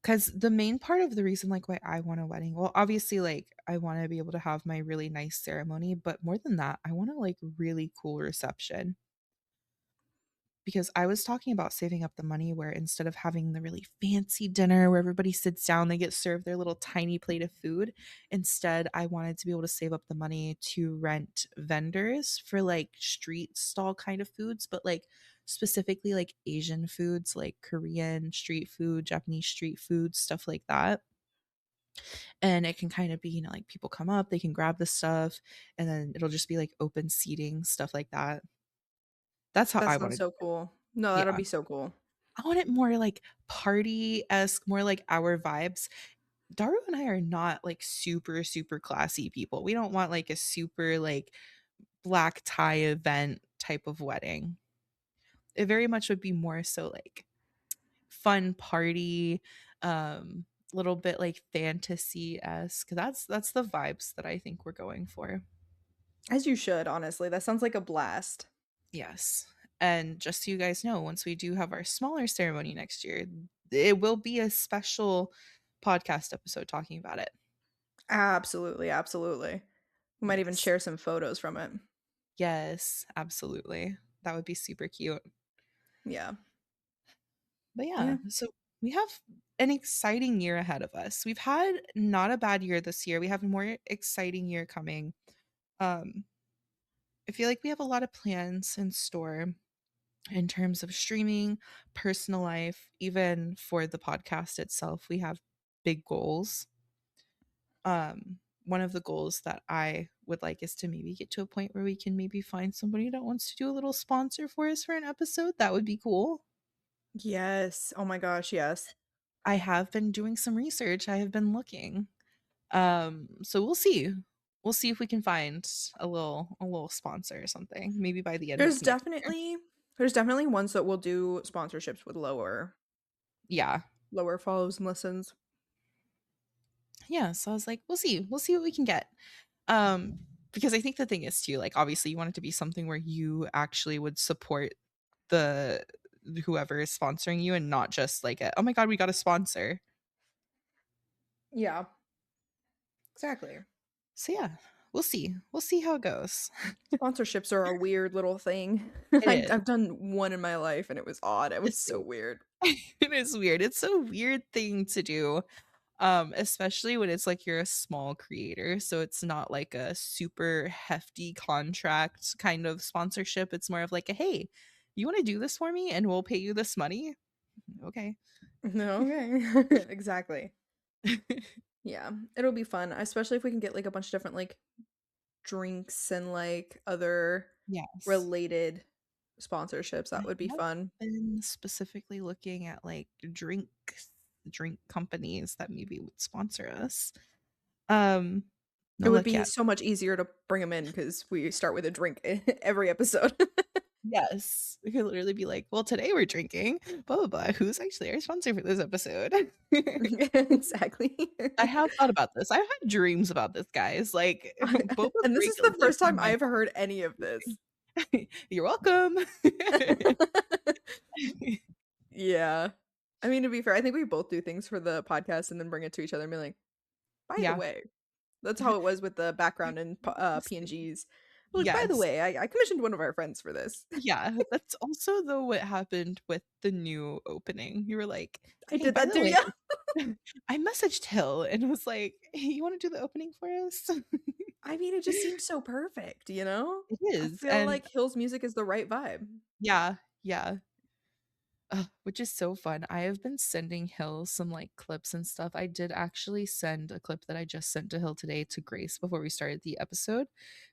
Because the main part of the reason, like, why I want a wedding, well, obviously, like, I want to be able to have my really nice ceremony, but more than that, I want a like really cool reception. Because I was talking about saving up the money where instead of having the really fancy dinner where everybody sits down, they get served their little tiny plate of food. Instead, I wanted to be able to save up the money to rent vendors for like street stall kind of foods, but like specifically like Asian foods, like Korean street food, Japanese street food, stuff like that. And it can kind of be, like people come up, they can grab the stuff, and then it'll just be like open seating, stuff like that. That's how That I sounds wanted. so cool. No, that'll Yeah. be so cool. I want it more like party-esque, more like our vibes. Daru and I are not like super, super classy people. We don't want like a super like black tie event type of wedding. It very much would be more so like fun party, little bit like fantasy-esque. That's the vibes that I think we're going for. As you should, honestly. That sounds like a blast. Yes. And just so you guys know, once we do have our smaller ceremony next year, it will be a special podcast episode talking about it. Absolutely, absolutely. We might even Yes. share some photos from it. Yes, absolutely. That would be super cute. Yeah. But yeah, Yeah. so we have an exciting year ahead of us. We've had not a bad year this year. We have a more exciting year coming. Um, I feel like we have a lot of plans in store in terms of streaming, personal life, even for the podcast itself. We have big goals. One of the goals that I would like is to maybe get to a point where we can maybe find somebody that wants to do a little sponsor for us for an episode. That would be cool. Yes. Oh my gosh, yes. I have been doing some research. I have been looking. So we'll see. We'll see if we can find a little sponsor or something. Maybe by the end There's of next year. definitely there's definitely ones that will do sponsorships with Yeah. lower follows and listens. Yeah. So I was like, we'll see. We'll see what we can get. Um, because I think the thing is too, like obviously you want it to be something where you actually would support the whoever is sponsoring you and not just like oh my god, we got a sponsor. Yeah. Exactly. So yeah. we'll see. We'll see how it goes. Sponsorships are a weird little thing. It is. I've done one in my life and it was odd. It was It's so weird. it is weird. It's a weird thing to do, especially when it's like you're a small creator, so it's not like a super hefty contract kind of sponsorship. It's more of like a, "Hey, you wanna do this for me and we'll pay you this money?" "Okay." No, okay. Exactly. Yeah, it'll be fun, especially if we can get like a bunch of different like drinks and like other Yes. related sponsorships. I That would be have fun. been specifically looking at, like, drink companies that maybe would sponsor us. Um, It no would luck be yet. so much easier to bring them in because we start with a drink every episode. Yes. We could literally be like, "Well, today we're drinking blah, blah, blah. Who's actually our sponsor for this episode?" Exactly. I have thought about this. I've had dreams about this, guys. Like, boba And this Break is the lives first in time my I've heard any of this. mind. You're welcome. Yeah. I mean, to be fair, I think we both do things for the podcast and then bring it to each other and be like, "By the Yeah. way," that's how it was with the background and Honestly. PNGs. Like, "By the Yes. way, I commissioned one of our friends for this." Yeah, that's also, though, what happened with the new opening. You were like, I "Hey, did by that the too, way, yeah. I messaged Hill and was like, hey, you wanna do the opening for us?" I mean, it just seemed so perfect, you know? It I is, feel and like Hill's music is the right vibe. yeah, yeah. Ugh, which is so fun. I have been sending Hill some, like, clips and stuff. I did actually send a clip that I just sent to Hill today to Grace before we started the episode,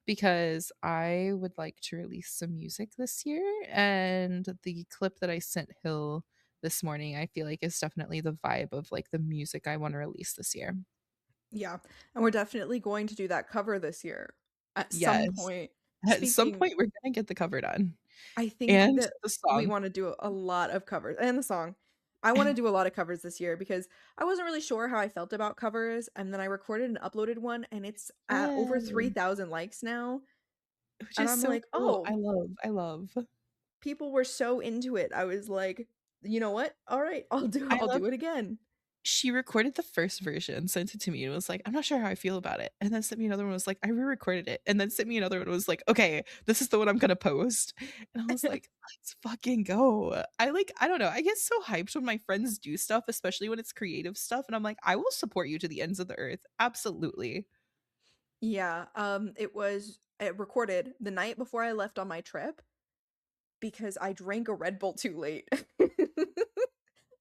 because I would like to release some music this year, and the clip that I sent Hill this morning, I feel like is definitely the vibe of, like, the music I wanna release this year. Yeah, and we're definitely going to do that cover this year at some Yes. point. At some Speaking point, we're gonna get the cover done, I think and that the we song. wanna do a lot of covers and the song. I wanna do a lot of covers this year because I wasn't really sure how I felt about covers, and then I recorded and uploaded one, and it's at over Yes, 3,000 likes now, which and is I'm so like, cool. "Oh, I love. people were so into it." I was like, "You know what? Alright, I I'll love do it again." she recorded the first version, sent it to me, and was like, "I'm not sure how I feel about it," and then sent me another one, was like, "I re-recorded it," and then sent me another one, was like, "Okay, this is the one I'm gonna post," and I was like, "Let's fucking go." I don't know, I get so hyped when my friends do stuff, especially when it's creative stuff, and I'm like, "I will support you to the ends of the earth." Absolutely. Yeah, it recorded the night before I left on my trip because I drank a Red Bull too late.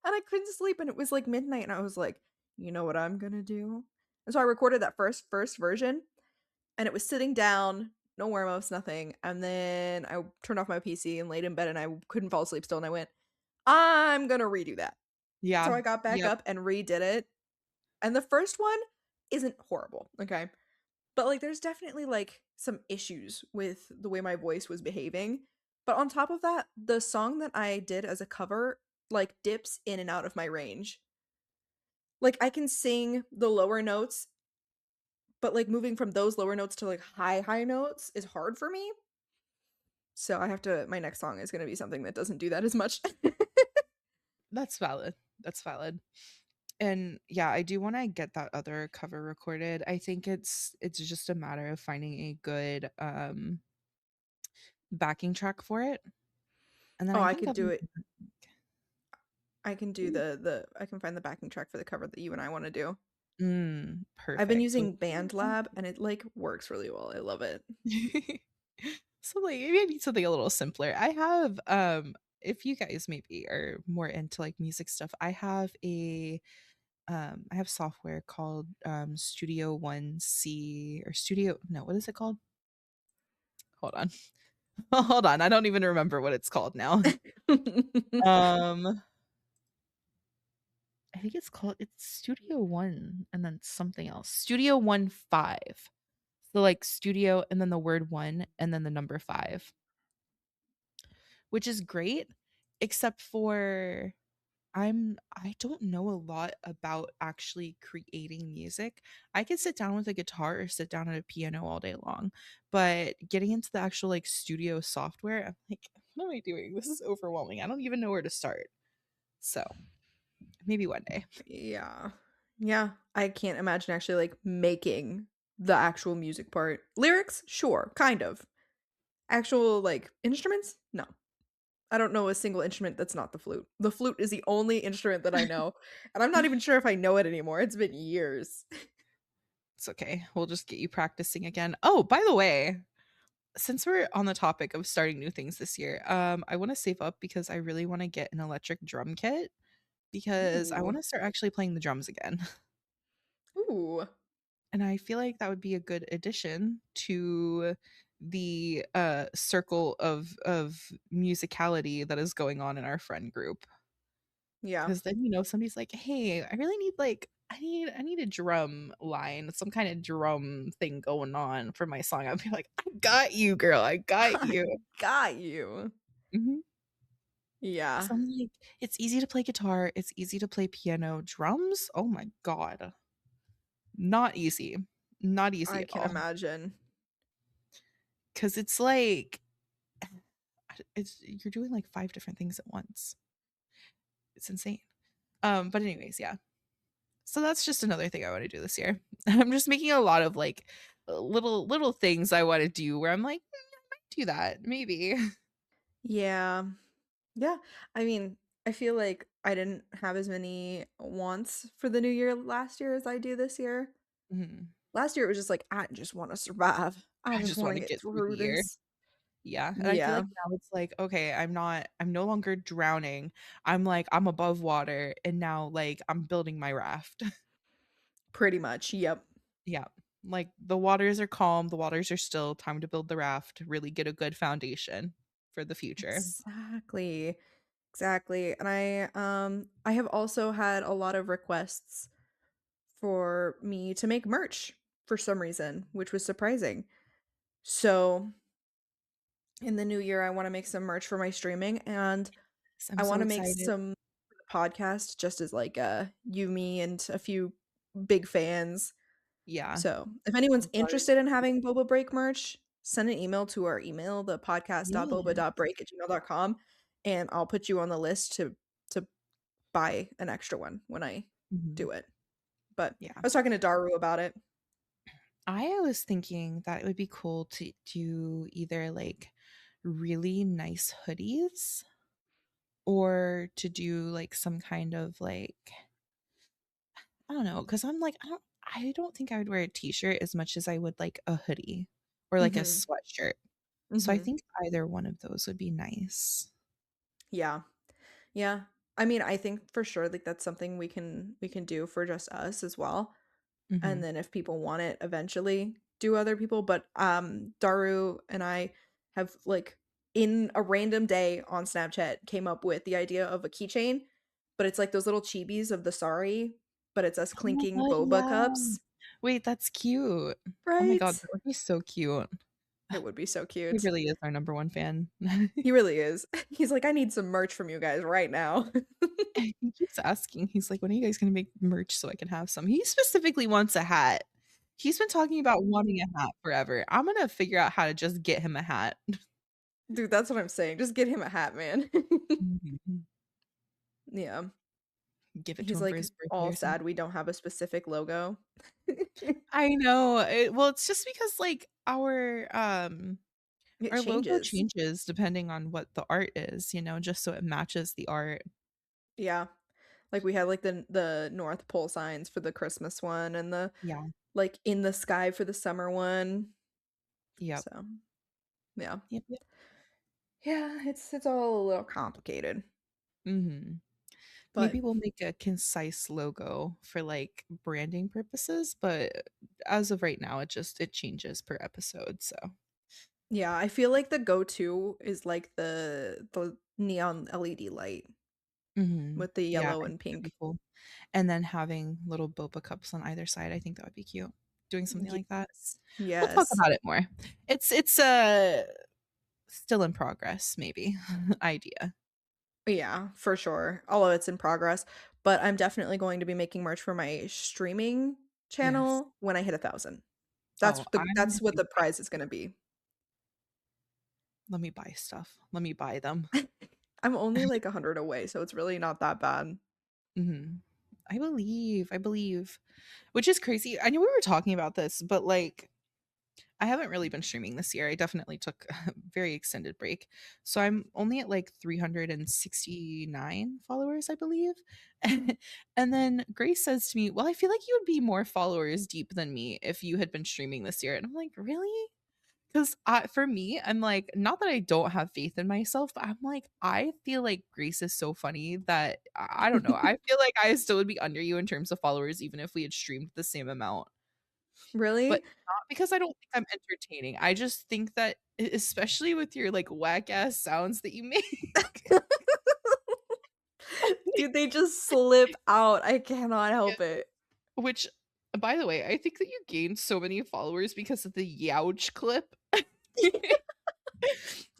And I couldn't sleep, and it was, like, midnight, and I was like, "You know what I'm gonna do?" And so I recorded that first version, and it was sitting down, no warm-ups, nothing, and then I turned off my PC and laid in bed, and I couldn't fall asleep still, and I went, "I'm gonna redo that." So Yeah. I got back Yep. up and redid it, and the first one isn't horrible, okay? But, like, there's definitely, like, some issues with the way my voice was behaving. But on top of that, the song that I did as a cover, like, dips in and out of my range. Like, I can sing the lower notes, but, like, moving from those lower notes to, like, high notes is hard for me. So I have to my next song is gonna be something that doesn't do that as much. That's valid. That's valid. And yeah, I do wanna get that other cover recorded. I think it's just a matter of finding a good, backing track for it, and then Oh, I I think could I'll do be it. I can do the I can find the backing track for the cover that you and I wanna do. I've been perfect. So using BandLab, and it, like, works really well. I love it. so, like, maybe I need something a little simpler. I have, if you guys maybe are more into, like, music stuff, I have software called, Studio One C or Studio no, what is it called? Hold on. Hold on, I don't even remember what it's called now. Um, I think it's Studio One and then something else. Studio One 5. So, like, studio and then the word 1 and then the number 5, which is great, except for I don't know a lot about actually creating music. I could sit down with a guitar or sit down at a piano all day long, but getting into the actual, like, studio software, I'm like, "What am I doing? This is overwhelming. I don't even know where to start." So, maybe one day. Yeah. Yeah, I can't imagine actually, like, making the actual music part. Lyrics, sure, kind of. Actual like instruments, no. I don't know a single instrument that's not the flute. The flute is the only instrument that I know, and I'm not even sure if I know it anymore. It's been years. It's okay. We'll just get you practicing again. Oh, by the way, since we're on the topic of starting new things this year, I want to save up because I really want to get an electric drum kit because I Ooh. want to start actually playing the drums again. Ooh. And I feel like that would be a good addition to the circle of musicality that is going on in our friend group. Yeah. Because then, somebody's like, "Hey, I really need like I need a drum line, some kind of drum thing going on for my song." I'd be like, "I got you, girl. I got I you." got you. Mhm. Yeah. 'Cause I'm like, it's easy to play guitar, it's easy to play piano. Drums? Oh my god. Not easy. Not easy I at can all. imagine. 'Cause it's like it's you're doing like 5 different things at once. It's insane. But anyways, yeah. So that's just another thing I wanna do this year. I'm just making a lot of, like, little things I wanna do where I'm like, I might do that, maybe." Yeah. Yeah. I mean, I feel like I didn't have as many wants for the new year last year as I do this year. Mhm. Last year, it was just like, "I just wanna survive. I I just just wanna wanna get get through the through year. this." Yeah, and I feel Yeah, like now it's like, okay, I'm no longer drowning. I'm above water, and now, like, I'm building my raft. pretty much, yep. Yeah. Like, the waters are calm, the waters are still, time to build the raft, really get a good foundation for the future. Exactly, exactly, and I have also had a lot of requests for me to make merch for some reason, which was surprising. So, in the new year, I wanna make some merch for my streaming, and So I'm I so wanna make excited. some podcast just as, like, you, me, and a few big fans. Yeah. So, if anyone's But interested in having Boba Break merch, send an email to our email, yeah. thepodcast.boba.break@gmail.com, and I'll put you on the list to buy an extra one when I Mhm. do it. But Yeah. I was talking to Daru about it. I was thinking that it would be cool to do either, like, really nice hoodies or to do, like, some kind of, like I don't know, because 'cause I'm like, I don't think I would wear a t-shirt as much as I would, like, a hoodie or, like, a Mhm, sweatshirt. So I mhm. think either one of those would be nice. Yeah, yeah. I mean, I think for sure, like, that's something we can do for just us as well. And Mhm. then if people want it eventually, do other people, but, Daru and I have, like, in a random day on Snapchat, came up with the idea of a keychain, but it's like those little chibis of the Sari, but it's us Oh my clinking god, boba yeah. cups, Wait, that's cute. Oh my god, right? that would be so cute. It would be so He cute. really is our number 1 fan. He really is. He's like, "I need some merch from you guys right now." He keeps asking, he's like, "When are you guys gonna make merch so I can have some?" He specifically wants a hat. He's been talking about wanting a hat forever. I'm gonna figure out how to just get him a hat. Dude, that's what I'm saying, just get him a hat, man. Mhm. Yeah. Give it to He's, him for like, his birthday all or something. sad we don't have a specific logo. I know, well, it's just because, like, It our logo changes. changes depending on what the art is, just so it matches the art. Yeah. Like, we had, like, the North Pole signs for the Christmas one and the, Yeah. like, in the sky for the summer one. Yep. So, yeah. Yep, yep. Yeah, it's all a little complicated, Mhm. but Maybe we'll make a concise logo for, like, branding purposes, but as of right now, it changes per episode, so yeah, I feel like the go-to is, like, the neon LED light Mhm. with the Yeah, yellow I and think that'd be pink. cool. And then having little boba cups on either side, I think that would be cute. Doing something like that. Yes. We'll talk Yes. about it more. It's, still in progress, maybe, idea. Yeah, for sure. All of it's in progress, but I'm definitely going to be making merch for my streaming Yes. channel when I hit 1,000. Oh, I'm a That's what huge the fan. prize is gonna be. Let me buy stuff. Let me buy them. I'm only like 100 away, so it's really not that bad. Mhm. I believe. Which is crazy. I knew we were talking about this, but, like, I haven't really been streaming this year. I definitely took a very extended break. So I'm only at, like, 369 followers, I believe. And then Grace says to me, "Well, I feel like you would be more followers deep than me if you had been streaming this year." And I'm like, "Really?" 'Cause for me, I'm like, not that I don't have faith in myself, but I'm like, I feel like Grace is so funny that I don't know. I feel like I still would be under you in terms of followers even if we had streamed the same amount. But Really? not because I don't think I'm entertaining. I just think that especially with your, like, whack ass sounds that you make. Dude, they just slip out. I cannot Yeah, help it. which, by the way, I think that you gained so many followers because of the Youch clip.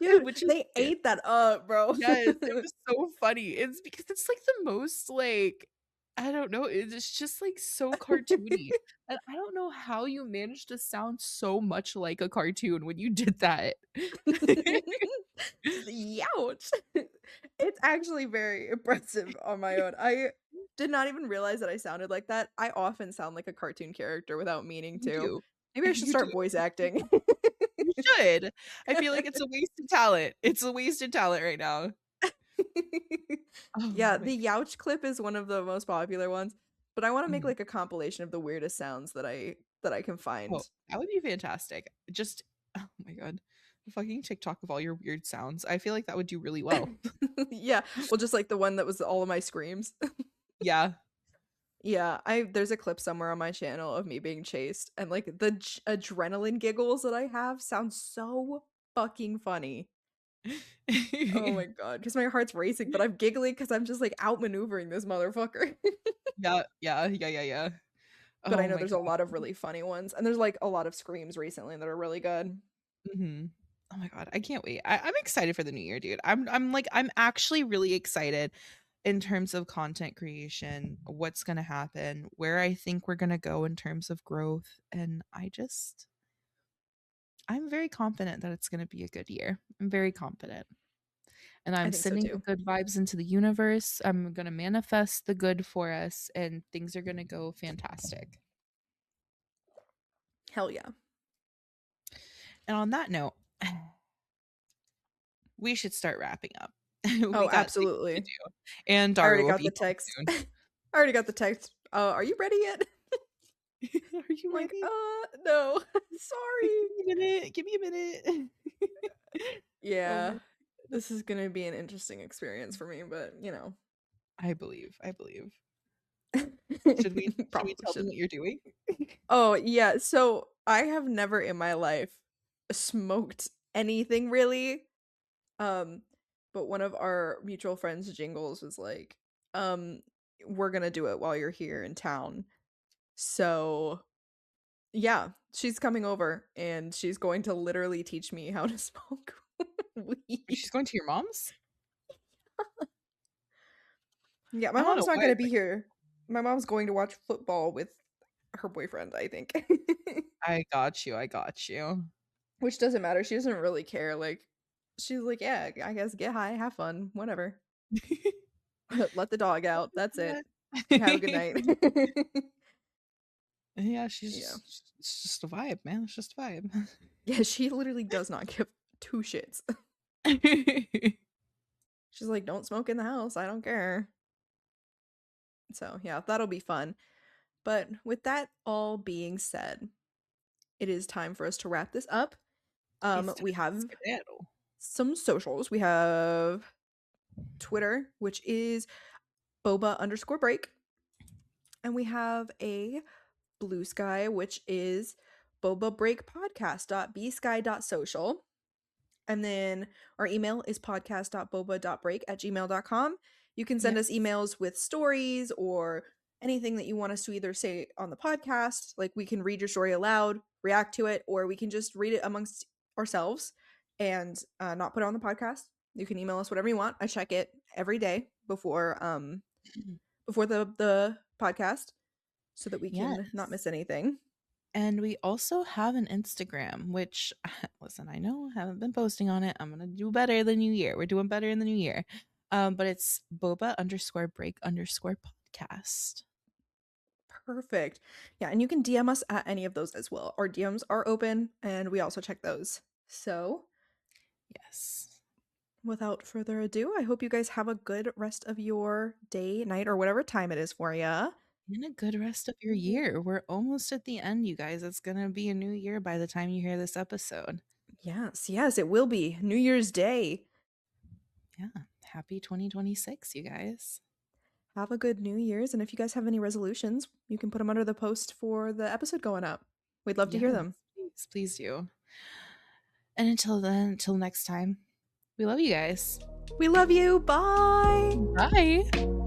Dude, Which is they ate that up, bro. yes, it was so funny. It's because it's, like, the most, like, I don't know, it's just, like, so cartoony, and I don't know how you managed to sound so much like a cartoon when you did that. Youch. It's actually very impressive on my own. I did not even realize that I sounded like that. I often sound like a cartoon character without meaning You to. do. Maybe I should You do. start voice acting. You should. I feel like it's a wasted talent. It's a wasted talent right now. Oh Yeah, my the Youch clip is one of the most popular ones, but I wanna make, mhm. like, a compilation of the weirdest sounds that I can Oh, find. that would be fantastic. Just oh my god. A fucking TikTok of all your weird sounds. I feel like that would do really well. Yeah, well, just like the one that was all of my screams. Yeah. Yeah, I there's a clip somewhere on my channel of me being chased, and, like, the adrenaline giggles that I have sound so fucking funny. Oh my god, because my heart's racing, but I'm giggling because 'cause I'm just, like, outmaneuvering this motherfucker. Yeah, yeah, yeah, yeah, yeah. But I Oh know my there's a god. lot of really funny ones, and there's, like, a lot of screams recently that are really good. Mhm. Oh my god, I can't wait. I'm excited for the new year, dude. I'm actually really excited in terms of content creation, what's gonna happen, where I think we're gonna go in terms of growth, and I'm very confident that it's gonna be a good year. I'm very confident. And I I'm think so sending the too. good vibes into the universe. I'm gonna manifest the good for us, and things are gonna go fantastic. Hell yeah. And on that note, we should start wrapping up. We Oh, got things to absolutely. do, and I Daru already will got be the home text. soon. I already got the text. "Are you ready yet?" Are you I'm like, ready? no. Like, Sorry." give me a minute. Give me a minute. Oh Yeah. my This is gonna be an interesting experience for me, but, I believe. I believe. Should we probably tell them should. what you're doing? Oh, yeah, so I have never in my life smoked anything really, um, but one of our mutual friends, Jingles, was like, um, "We're gonna do it while you're here in town." So, yeah, she's coming over, and she's going to literally teach me how to smoke She's weed. going to your mom's? Yeah, my I don't mom's know not why gonna it's be like here. My mom's going to watch football with her boyfriend, I think. I got you. I got you. Which doesn't matter, she doesn't really care, like, she's like, "Yeah, I guess get high, have fun, whatever. Let the dog out, that's it. Have a good night." Yeah, Yeah. it's just a vibe, man. It's just a vibe. Yeah, she literally does not give 2 shits. She's like, "Don't smoke in the house, I don't care." So, yeah, that'll be fun. But with that all being said, it is time for us to wrap this up. It's time We to have skedaddle. some socials. We have Twitter, which is boba_break. And we have a Blue Sky, which is bobabreakpodcast.bsky.social. And then our email is podcast.boba.break@gmail.com. You can send us Yes. emails with stories or anything that you want us to either say on the podcast. Like we can read your story aloud, react to it, or we can just read it amongst ourselves and not put it on the podcast. You can email us whatever you want. I check it every day before the podcast so that we can not Yes. miss anything. And we also have an Instagram, which listen, I know I haven't been posting on it. I'm gonna do better in the new year. We're doing better in the new year. But it's boba_break_podcast. Perfect. Yeah, and you can DM us at any of those as well. Our DMs are open and we also check those. So, Yes. without further ado, I hope you guys have a good rest of your day, night, or whatever time it is for you. And a good rest of your year. We're almost at the end, you guys. It's gonna be a new year by the time you hear this episode. Yes, yes, it will be New Year's Day. Yeah. Happy 2026, you guys. Have a good New Year's. And if you guys have any resolutions, you can put them under the post for the episode going up. We'd love to Yes, hear them. please do. And until then, until next time, we love you guys. We love you. Bye. Bye.